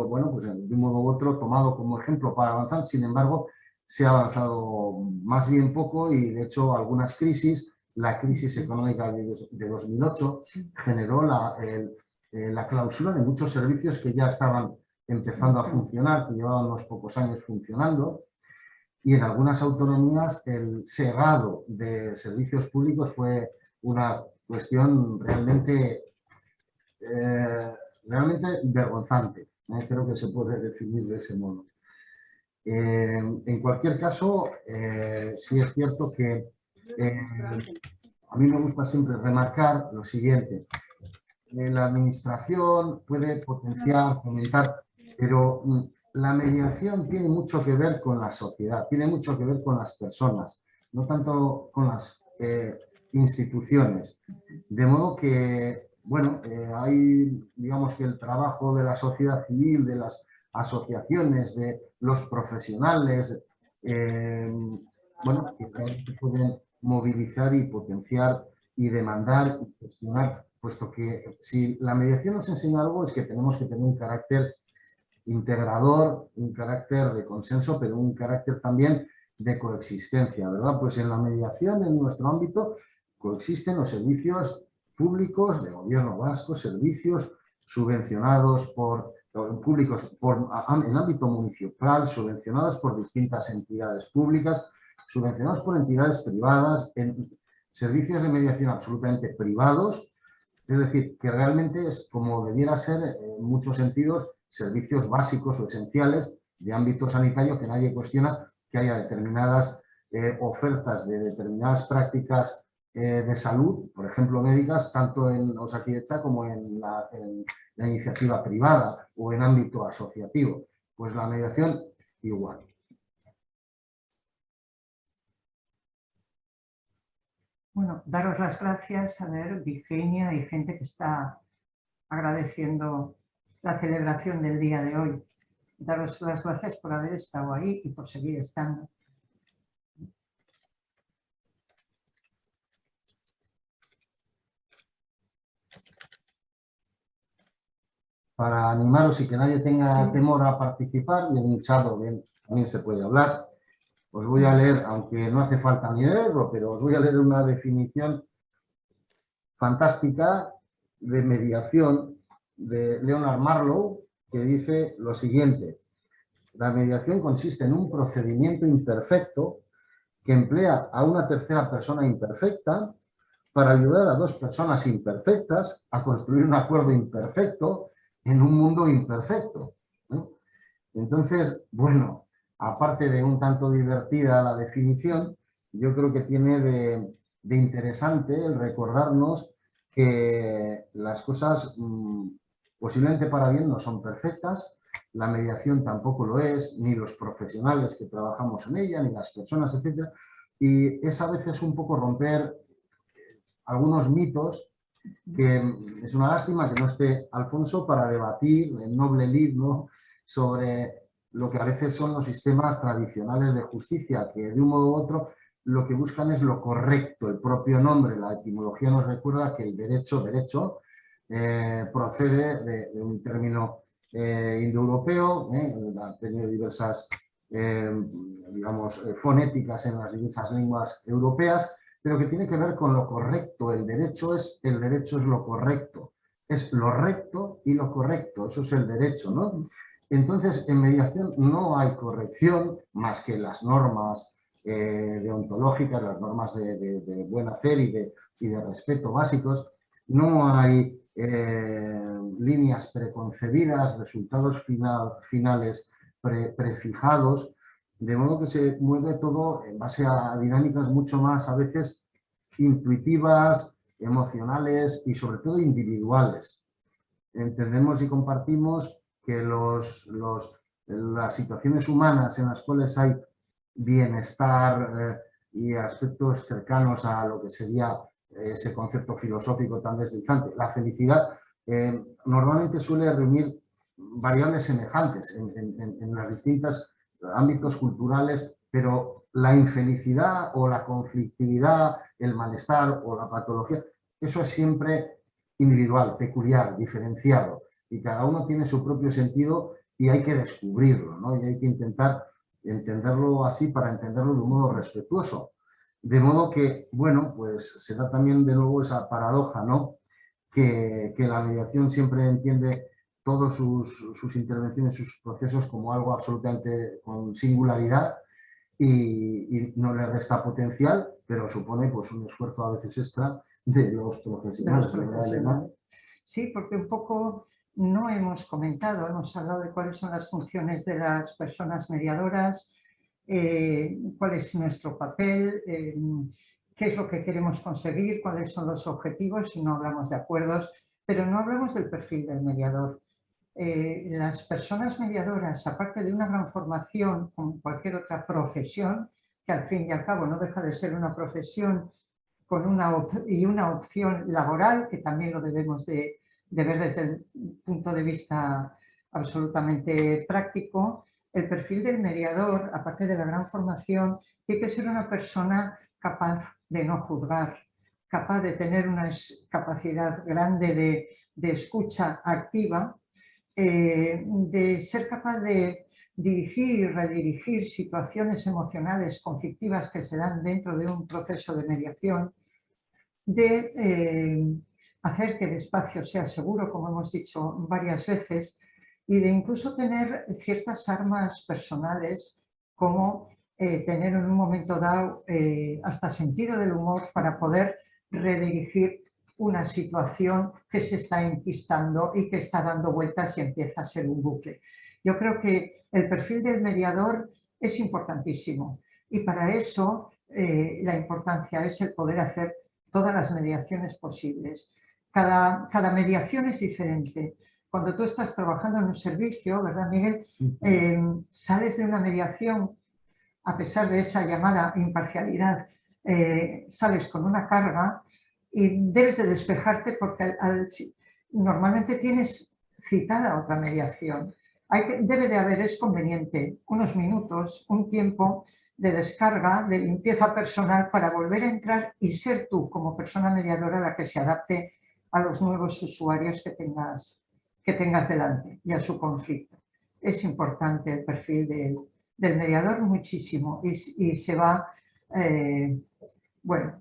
bueno, pues de un modo u otro tomado como ejemplo para avanzar. Sin embargo, se ha avanzado más bien poco y, de hecho, algunas crisis, la crisis económica de 2008 generó la clausura de muchos servicios que ya estaban empezando a funcionar, que llevaban unos pocos años funcionando. Y en algunas autonomías el cerrado de servicios públicos fue una cuestión realmente vergonzante. Creo que se puede definir de ese modo. En cualquier caso, sí es cierto que a mí me gusta siempre remarcar lo siguiente. La administración puede potenciar, fomentar, pero la mediación tiene mucho que ver con la sociedad, tiene mucho que ver con las personas, no tanto con las instituciones. De modo que, bueno, hay, digamos que el trabajo de la sociedad civil, de las asociaciones, de los profesionales, bueno, que realmente pueden movilizar y potenciar y demandar y gestionar, puesto que si la mediación nos enseña algo es que tenemos que tener un carácter integrador, un carácter de consenso, pero un carácter también de coexistencia, ¿verdad? Pues en la mediación, en nuestro ámbito, coexisten los servicios públicos de gobierno vasco, servicios subvencionados por públicos en ámbito municipal, subvencionados por distintas entidades públicas, subvencionados por entidades privadas, en servicios de mediación absolutamente privados, es decir, que realmente es como debiera ser en muchos sentidos servicios básicos o esenciales de ámbito sanitario, que nadie cuestiona que haya determinadas ofertas de determinadas prácticas de salud, por ejemplo médicas, tanto en Osakidetza como en la iniciativa privada o en ámbito asociativo. Pues la mediación igual. Bueno, daros las gracias, a ver, Virginia y gente que está agradeciendo la celebración del día de hoy. Daros las gracias por haber estado ahí y por seguir estando. Para animaros y que nadie tenga temor a participar, y en un chat también se puede hablar. Os voy a leer, aunque no hace falta ni leerlo, pero os voy a leer una definición fantástica de mediación de Leonard Marlowe, que dice lo siguiente: la mediación consiste en un procedimiento imperfecto que emplea a una tercera persona imperfecta para ayudar a dos personas imperfectas a construir un acuerdo imperfecto en un mundo imperfecto, ¿no? Entonces, bueno, aparte de un tanto divertida la definición, yo creo que tiene de interesante el recordarnos que las cosas posiblemente para bien no son perfectas, la mediación tampoco lo es, ni los profesionales que trabajamos en ella, ni las personas, etc. Y es a veces un poco romper algunos mitos, que es una lástima que no esté Alfonso para debatir en noble lid, ¿no?, sobre lo que a veces son los sistemas tradicionales de justicia, que de un modo u otro lo que buscan es lo correcto. El propio nombre, la etimología nos recuerda que el derecho procede de un término indoeuropeo, ha tenido diversas digamos, fonéticas en las diversas lenguas europeas, pero que tiene que ver con lo correcto. El derecho es lo correcto, es lo recto y lo correcto, eso es el derecho, ¿no? Entonces, en mediación no hay corrección más que las normas deontológicas, las normas de buen hacer y de respeto básicos. No hay líneas preconcebidas, resultados finales prefijados. de modo que se mueve todo en base a dinámicas mucho más a veces intuitivas, emocionales y sobre todo individuales. Entendemos y compartimos que las situaciones humanas en las cuales hay bienestar y aspectos cercanos a lo que sería ese concepto filosófico tan deslizante, la felicidad, normalmente suele reunir variables semejantes en los distintos ámbitos culturales, pero la infelicidad o la conflictividad, el malestar o la patología, eso es siempre individual, peculiar, diferenciado, y cada uno tiene su propio sentido y hay que descubrirlo, ¿no? Y hay que intentar entenderlo así para entenderlo de un modo respetuoso. De modo que, bueno, pues se da también de nuevo esa paradoja, ¿no? Que la mediación siempre entiende todas sus intervenciones, sus procesos como algo absolutamente con singularidad y no le resta potencial, pero supone pues un esfuerzo a veces extra de los profesionales. Sí, porque un poco no hemos comentado, hemos hablado de cuáles son las funciones de las personas mediadoras, cuál es nuestro papel, qué es lo que queremos conseguir, cuáles son los objetivos, y no hablamos de acuerdos, pero no hablamos del perfil del mediador. Las personas mediadoras, aparte de una gran formación como cualquier otra profesión, que al fin y al cabo no deja de ser una profesión con una opción laboral, que también lo debemos de ver desde el punto de vista absolutamente práctico, el perfil del mediador, aparte de la gran formación, tiene que ser una persona capaz de no juzgar, capaz de tener una capacidad grande de escucha activa, de ser capaz de dirigir y redirigir situaciones emocionales conflictivas que se dan dentro de un proceso de mediación, de hacer que el espacio sea seguro, como hemos dicho varias veces, y de incluso tener ciertas armas personales, como tener en un momento dado hasta sentido del humor para poder redirigir una situación que se está enquistando y que está dando vueltas y empieza a ser un bucle. Yo creo que el perfil del mediador es importantísimo y para eso la importancia es el poder hacer todas las mediaciones posibles. Cada mediación es diferente. Cuando tú estás trabajando en un servicio, ¿verdad, Miguel? Sales de una mediación, a pesar de esa llamada imparcialidad, sales con una carga y debes de despejarte porque normalmente tienes citada otra mediación. Debe de haber, es conveniente, unos minutos, un tiempo de descarga, de limpieza personal para volver a entrar y ser tú como persona mediadora la que se adapte a los nuevos usuarios que tengas delante y a su conflicto. Es importante el perfil del mediador muchísimo y se va,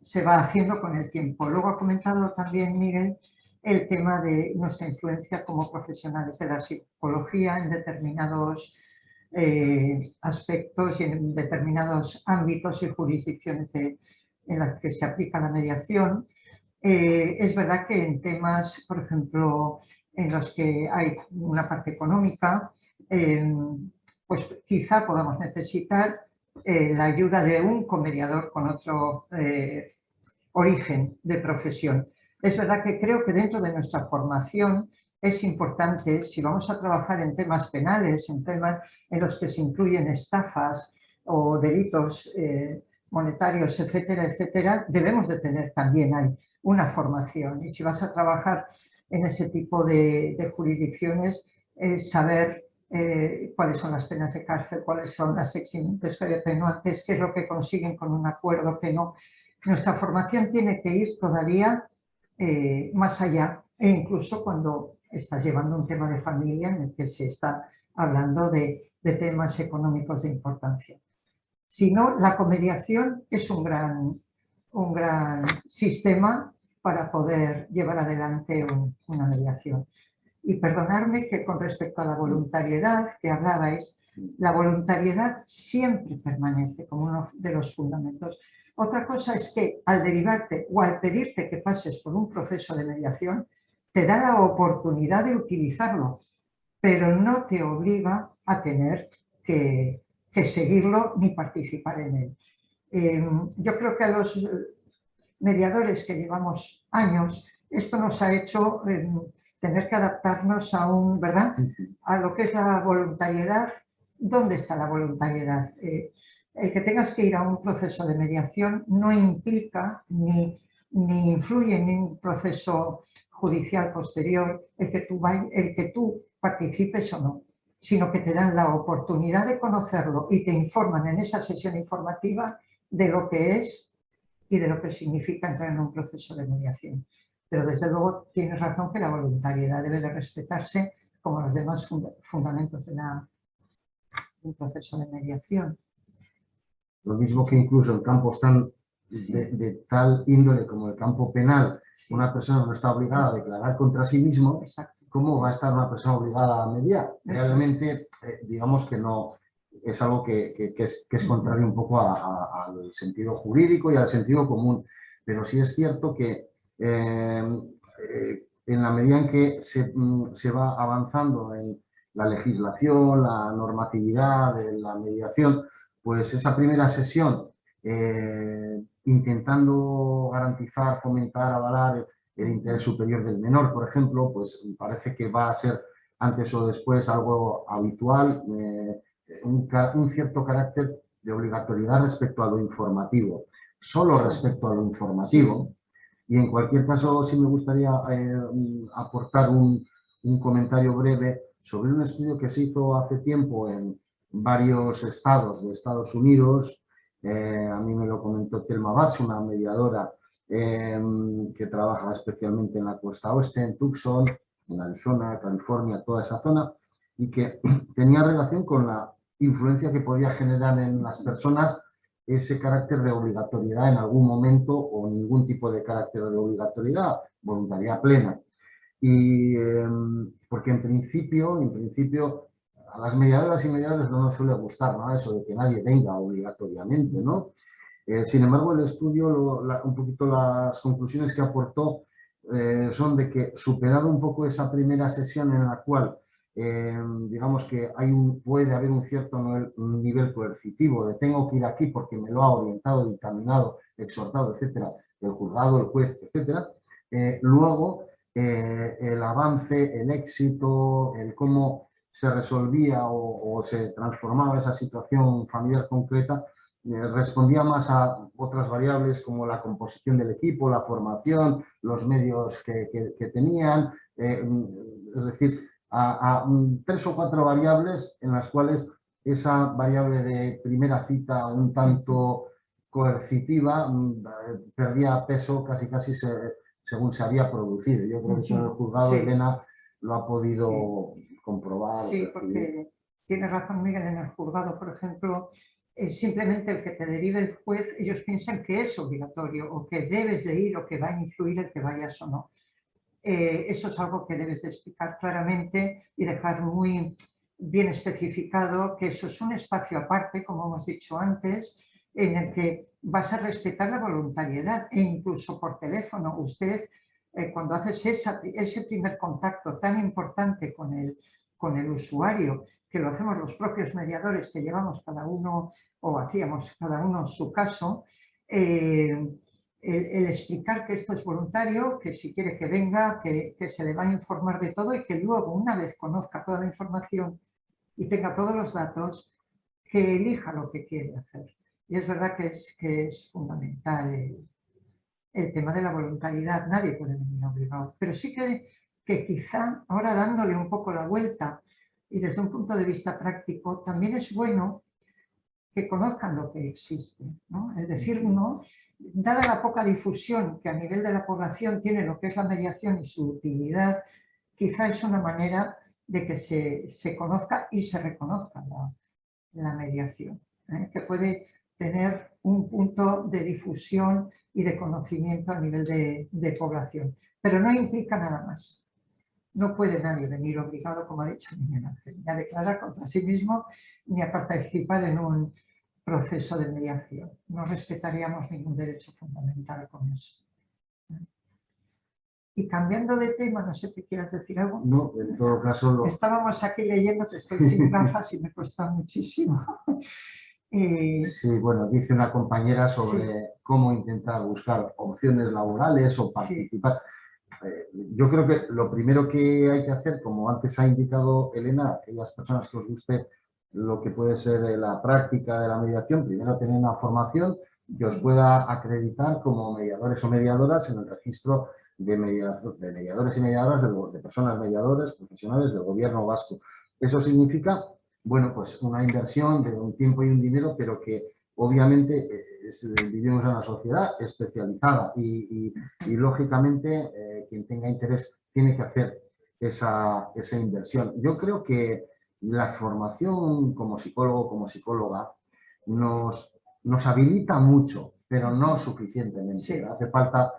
se va haciendo con el tiempo. Luego ha comentado también Miguel el tema de nuestra influencia como profesionales de la psicología en determinados aspectos y en determinados ámbitos y jurisdicciones en las que se aplica la mediación. Es verdad que en temas, por ejemplo, en los que hay una parte económica, pues quizá podamos necesitar la ayuda de un comediador con otro origen de profesión. Es verdad que creo que dentro de nuestra formación es importante, si vamos a trabajar en temas penales, en temas en los que se incluyen estafas o delitos monetarios, etcétera, etcétera, debemos de tener también ahí una formación. Y si vas a trabajar en ese tipo de jurisdicciones, saber cuáles son las penas de cárcel, cuáles son las eximentes atenuantes, qué es lo que consiguen con un acuerdo, qué no. Nuestra formación tiene que ir todavía más allá, e incluso cuando estás llevando un tema de familia en el que se está hablando de temas económicos de importancia. Si no, la comediación es un gran sistema para poder llevar adelante una mediación. Y perdonadme que con respecto a la voluntariedad que hablabais, la voluntariedad siempre permanece como uno de los fundamentos. Otra cosa es que al derivarte o al pedirte que pases por un proceso de mediación, te da la oportunidad de utilizarlo, pero no te obliga a tener que que seguirlo ni participar en él. Yo creo que a los mediadores que llevamos años, esto nos ha hecho tener que adaptarnos a ¿verdad? A lo que es la voluntariedad. ¿Dónde está la voluntariedad? El que tengas que ir a un proceso de mediación no implica ni influye en un proceso judicial posterior el que tú participes o no, sino que te dan la oportunidad de conocerlo y te informan en esa sesión informativa de lo que es y de lo que significa entrar en un proceso de mediación. Pero desde luego tienes razón que la voluntariedad debe de respetarse como los demás fundamentos de un proceso de mediación. Lo mismo que incluso en campos de tal índole como el campo penal, Sí. una persona no está obligada a declarar contra sí mismo. Exacto. ¿Cómo va a estar una persona obligada a mediar? Realmente, digamos que no es algo que es contrario un poco al sentido jurídico y al sentido común. Pero sí es cierto que en la medida en que se va avanzando en la legislación, la normatividad de la mediación, pues esa primera sesión, intentando garantizar, fomentar, avalar el interés superior del menor, por ejemplo, pues parece que va a ser antes o después algo habitual, un cierto carácter de obligatoriedad respecto a lo informativo, solo respecto a lo informativo. Y en cualquier caso sí me gustaría aportar un comentario breve sobre un estudio que se hizo hace tiempo en varios estados de Estados Unidos. A mí me lo comentó Thelma Batz, una mediadora que trabaja especialmente en la costa oeste, en Tucson, en Arizona, California, toda esa zona, y que tenía relación con la influencia que podía generar en las personas ese carácter de obligatoriedad en algún momento o ningún tipo de carácter de obligatoriedad, voluntariedad plena. Y porque en principio a las mediadoras y mediadores no nos suele gustar nada eso de que nadie venga obligatoriamente, ¿no? Sin embargo, el estudio, un poquito las conclusiones que aportó son de que superado un poco esa primera sesión en la cual digamos que puede haber un cierto nivel coercitivo de tengo que ir aquí porque me lo ha orientado, dictaminado, exhortado, etcétera, el juzgado, el juez, etcétera. Luego, el avance, el éxito, el cómo se resolvía o se transformaba esa situación familiar concreta, respondía más a otras variables como la composición del equipo, la formación, los medios que tenían, es decir, a 3 o 4 variables en las cuales esa variable de primera cita un tanto coercitiva perdía peso casi según se había producido. Yo creo que eso en el juzgado, Sí. Elena lo ha podido comprobar. Sí, porque tiene razón Miguel, en el juzgado, por ejemplo, simplemente el que te derive el juez, ellos piensan que es obligatorio o que debes de ir o que va a influir el que vayas o no. Eso es algo que debes de explicar claramente y dejar muy bien especificado que eso es un espacio aparte, como hemos dicho antes, en el que vas a respetar la voluntariedad e incluso por teléfono. Usted, cuando haces ese primer contacto tan importante con el usuario, que lo hacemos los propios mediadores que llevamos cada uno o hacíamos cada uno su caso, el explicar que esto es voluntario, que si quiere que venga, que se le va a informar de todo y que luego, una vez conozca toda la información y tenga todos los datos, que elija lo que quiere hacer. Y es verdad que es fundamental el tema de la voluntariedad. Nadie puede venir obligado, pero sí que quizá ahora dándole un poco la vuelta y desde un punto de vista práctico, también es bueno que conozcan lo que existe, ¿no? Es decir, no, dada la poca difusión que a nivel de la población tiene lo que es la mediación y su utilidad, quizá es una manera de que se conozca y se reconozca la mediación, que puede tener un punto de difusión y de conocimiento a nivel de población, pero no implica nada más. No puede nadie venir obligado, como ha dicho Miguel Ángel, ni a declarar contra sí mismo, ni a participar en un proceso de mediación. No respetaríamos ningún derecho fundamental con eso. Y cambiando de tema, no sé, ¿te quieras decir algo? No, en todo caso... Estábamos aquí leyendo, que estoy sin gafas y me cuesta muchísimo. Sí, bueno, dice una compañera sobre cómo intentar buscar opciones laborales o participar. Yo creo que lo primero que hay que hacer, como antes ha indicado Elena, aquellas personas que os guste lo que puede ser la práctica de la mediación, primero tener una formación que os pueda acreditar como mediadores o mediadoras en el registro de mediadores y mediadoras, de personas mediadores profesionales del gobierno vasco. Eso significa, bueno, pues una inversión de un tiempo y un dinero, pero que obviamente vivimos en una sociedad especializada y lógicamente quien tenga interés tiene que hacer esa inversión. Yo creo que la formación como psicólogo, como psicóloga, nos habilita mucho, pero no suficientemente. Sí. Hace falta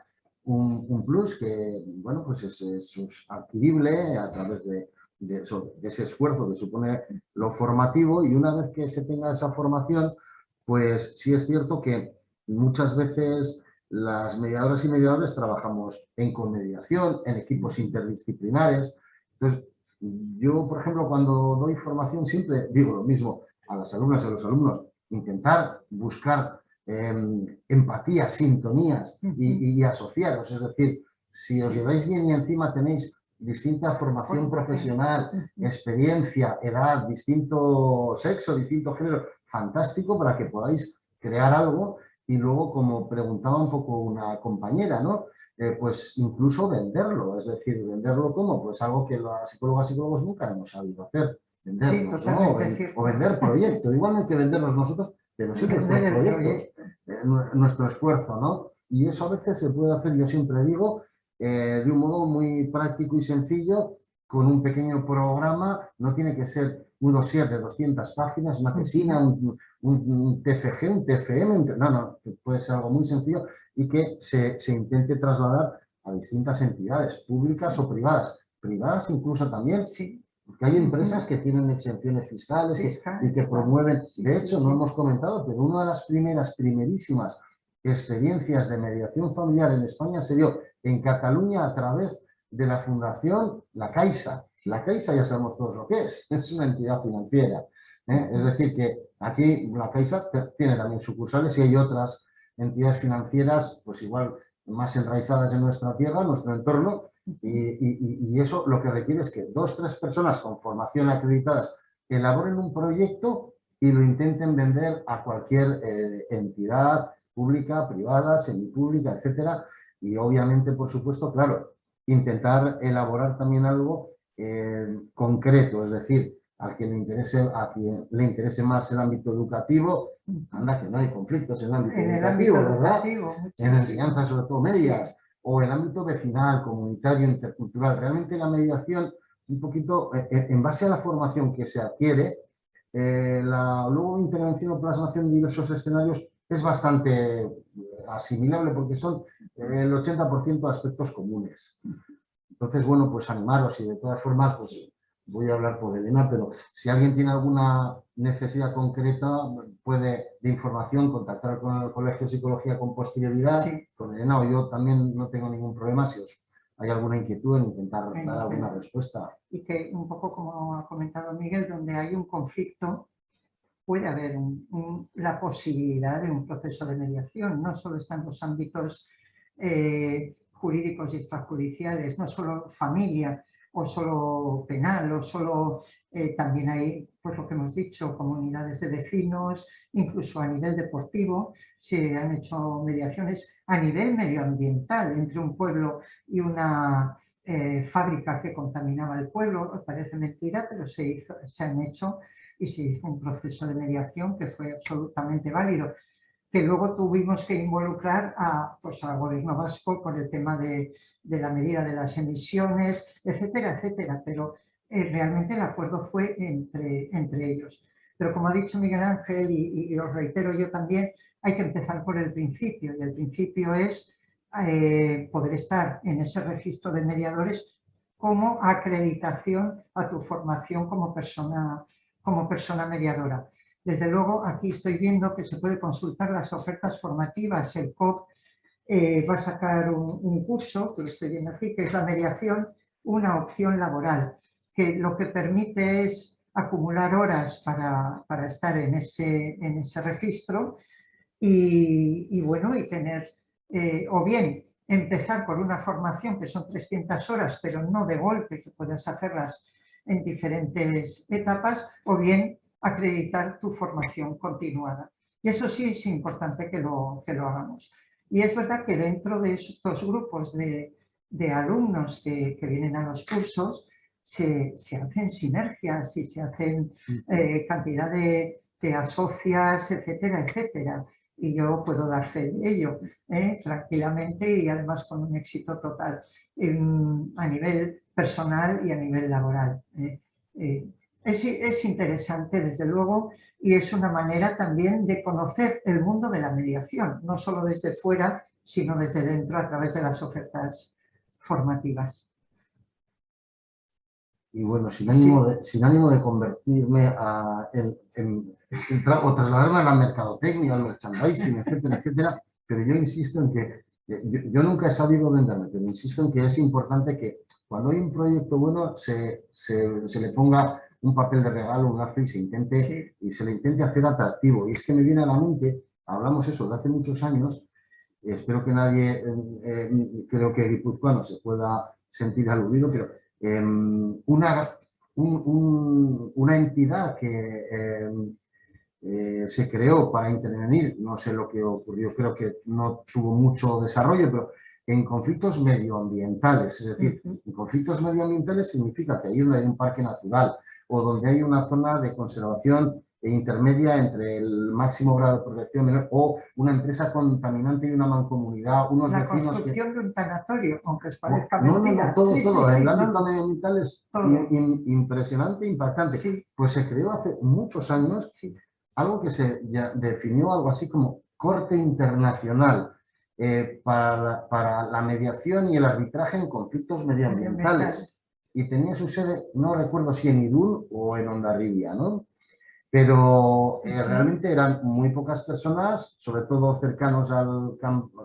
un plus que, bueno, pues es adquirible a través de ese esfuerzo que supone lo formativo, y una vez que se tenga esa formación, pues sí es cierto que muchas veces las mediadoras y mediadores trabajamos en comediación, en equipos interdisciplinares. Entonces, yo, por ejemplo, cuando doy formación siempre digo lo mismo a las alumnas y a los alumnos: intentar buscar empatía, sintonías y asociaros. Es decir, si os lleváis bien y encima tenéis distinta formación profesional, experiencia, edad, distinto sexo, distinto género, fantástico para que podáis crear algo. Y luego, como preguntaba un poco una compañera, ¿no? Pues incluso venderlo. Es decir, ¿venderlo cómo? Pues algo que las psicólogas y psicólogos nunca hemos sabido hacer. Vendernos, Sí, ¿no? O vender proyectos. Igual no hay que vendernos nosotros, pero sí nuestros proyectos, nuestro esfuerzo, ¿no? Y eso a veces se puede hacer, yo siempre digo, de un modo muy práctico y sencillo, con un pequeño programa. No tiene que ser un dossier de 200 páginas, una tesina, un TFG, un TFM, no, puede ser algo muy sencillo y que se intente trasladar a distintas entidades, públicas o privadas incluso también, porque hay empresas que tienen exenciones fiscales y que promueven. De hecho, no hemos comentado, pero una de las primerísimas experiencias de mediación familiar en España se dio en Cataluña a través de la fundación La Caixa. La Caixa ya sabemos todos lo que es una entidad financiera. Es decir, que aquí La Caixa tiene también sucursales y hay otras entidades financieras, pues igual más enraizadas en nuestra tierra, en nuestro entorno, y eso lo que requiere es que 2 o 3 personas con formación acreditadas elaboren un proyecto y lo intenten vender a cualquier entidad pública, privada, semipública, etcétera. Y obviamente, por supuesto, claro, intentar elaborar también algo concreto, es decir, a quien le interese más el ámbito educativo, anda que no hay conflictos en el ámbito educativo, ¿verdad? En enseñanza, sobre todo medias, o el ámbito vecinal, comunitario, intercultural. Realmente la mediación, un poquito en base a la formación que se adquiere, luego intervención o plasmación en diversos escenarios es bastante asimilable, porque son el 80% de aspectos comunes. Entonces, bueno, pues animaros, y de todas formas, pues voy a hablar por Elena, pero si alguien tiene alguna necesidad concreta de información, contactar con el Colegio de Psicología con posterioridad, con Elena o yo también, no tengo ningún problema si hay alguna inquietud en intentar dar alguna respuesta. Y que un poco como ha comentado Miguel, donde hay un conflicto, puede haber la posibilidad de un proceso de mediación. No solo están los ámbitos jurídicos y extrajudiciales, no solo familia o solo penal, o solo también hay, pues lo que hemos dicho, comunidades de vecinos, incluso a nivel deportivo se han hecho mediaciones a nivel medioambiental entre un pueblo y una fábrica que contaminaba el pueblo. Parece mentira, pero se han hecho, y se hizo un proceso de mediación que fue absolutamente válido, que luego tuvimos que involucrar al gobierno vasco por el tema de la medida de las emisiones, etcétera, etcétera, pero realmente el acuerdo fue entre ellos. Pero como ha dicho Miguel Ángel, y os reitero yo también, hay que empezar por el principio, y el principio es poder estar en ese registro de mediadores como acreditación a tu formación como persona mediadora. Desde luego, aquí estoy viendo que se puede consultar las ofertas formativas, el COP va a sacar un curso, que lo estoy viendo aquí, que es la mediación, una opción laboral, que lo que permite es acumular horas para estar en ese registro y bueno, y tener, o bien empezar por una formación que son 300 horas, pero no de golpe, que puedas hacerlas en diferentes etapas, o bien acreditar tu formación continuada. Y eso sí es importante que lo hagamos. Y es verdad que dentro de estos grupos de alumnos que vienen a los cursos, se hacen sinergias y se hacen cantidad de asocias, etcétera, etcétera. Y yo puedo dar fe de ello tranquilamente y además con un éxito total a nivel personal y a nivel laboral. Es interesante, desde luego, y es una manera también de conocer el mundo de la mediación, no solo desde fuera, sino desde dentro a través de las ofertas formativas. Y bueno, sin ánimo de convertirme o trasladarme a la mercadotecnia, al merchandising, etcétera, etcétera, pero yo insisto en que, yo nunca he sabido venderme, pero insisto en que es importante que cuando hay un proyecto bueno se le ponga un papel de regalo, un gafe y se le intente hacer atractivo. Y es que me viene a la mente, hablamos eso de hace muchos años, espero que nadie, creo que guipuzcoano se pueda sentir aludido, pero una entidad que se creó para intervenir, no sé lo que ocurrió, creo que no tuvo mucho desarrollo, pero en conflictos medioambientales, es decir, en conflictos medioambientales significa que ahí donde hay un parque natural o donde hay una zona de conservación intermedia entre el máximo grado de protección o una empresa contaminante y una mancomunidad, unos la vecinos construcción de un tanatorio, aunque os parezca no, mentira. todo, Sí, todo. sí, El sí, ámbito medioambiental es impresionante, impactante. Sí. Pues se creó hace muchos años algo que se definió algo así como Corte Internacional para la mediación y el arbitraje en conflictos medioambientales. Y tenía su sede, no recuerdo si en Irún o en Hondarribia, ¿no? Pero realmente eran muy pocas personas, sobre todo cercanos al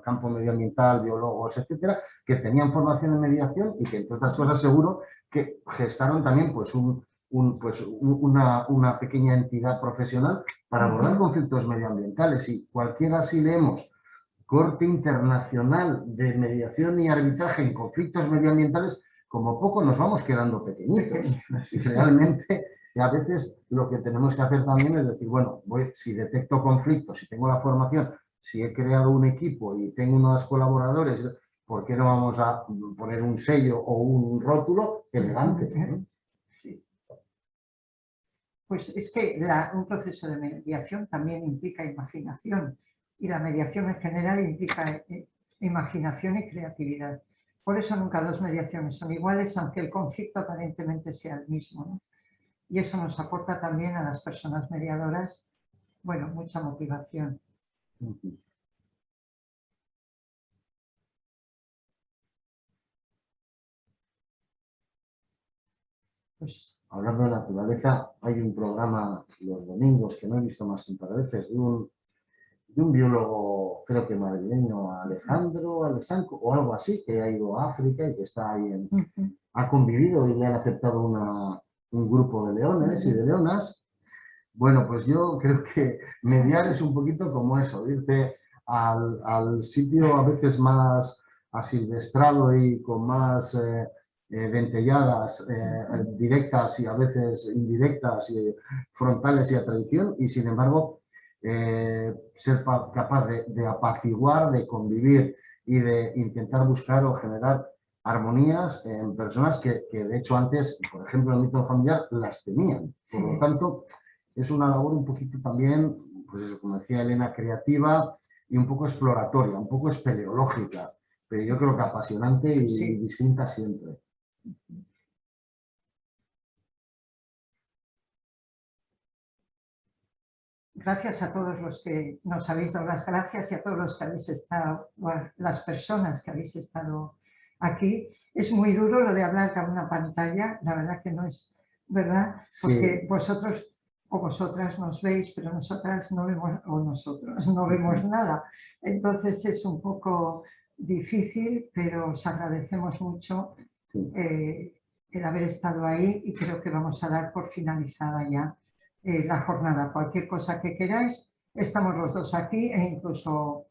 campo medioambiental, biólogos, etcétera, que tenían formación en mediación y que, entre otras cosas, seguro que gestaron también pues, una pequeña entidad profesional para abordar conflictos medioambientales. Y cualquiera, si leemos Corte Internacional de Mediación y Arbitraje en Conflictos Medioambientales, como poco nos vamos quedando pequeñitos. Y realmente, a veces lo que tenemos que hacer también es decir, bueno, si detecto conflictos, si tengo la formación, si he creado un equipo y tengo unos colaboradores, ¿por qué no vamos a poner un sello o un rótulo elegante? Sí. Pues es que un proceso de mediación también implica imaginación y la mediación en general implica imaginación y creatividad. Por eso nunca dos mediaciones son iguales, aunque el conflicto aparentemente sea el mismo, ¿no? Y eso nos aporta también a las personas mediadoras, bueno, mucha motivación. Pues, hablando de naturaleza, hay un programa los domingos que no he visto más que un par de veces, de un biólogo, creo que madrileño, Alejandro o algo así, que ha ido a África y que está ahí, ha convivido y le han aceptado un grupo de leones y de leonas. Bueno, pues yo creo que mediar es un poquito como eso, irte al sitio a veces más asilvestrado y con más dentelladas directas y a veces indirectas y frontales y a traición, y sin embargo ser capaz de apaciguar, de convivir y de intentar buscar o generar armonías en personas que de hecho antes, por ejemplo, en el ámbito familiar, las tenían. Por lo tanto, es una labor un poquito también, pues eso, como decía Elena, creativa y un poco exploratoria, un poco espeleológica, pero yo creo que apasionante y distinta siempre. Gracias a todos los que nos habéis dado las gracias y a todos los que habéis estado, las personas que habéis estado aquí. Es muy duro lo de hablar con una pantalla, la verdad que no es verdad, porque vosotros o vosotras nos veis, pero nosotras no vemos, o nosotros no vemos nada. Entonces es un poco difícil, pero os agradecemos mucho el haber estado ahí y creo que vamos a dar por finalizada ya la jornada. Cualquier cosa que queráis, estamos los dos aquí e incluso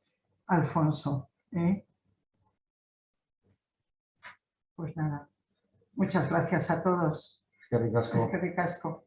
Alfonso. Pues nada, muchas gracias a todos. Eskerrik asko. Eskerrik asko.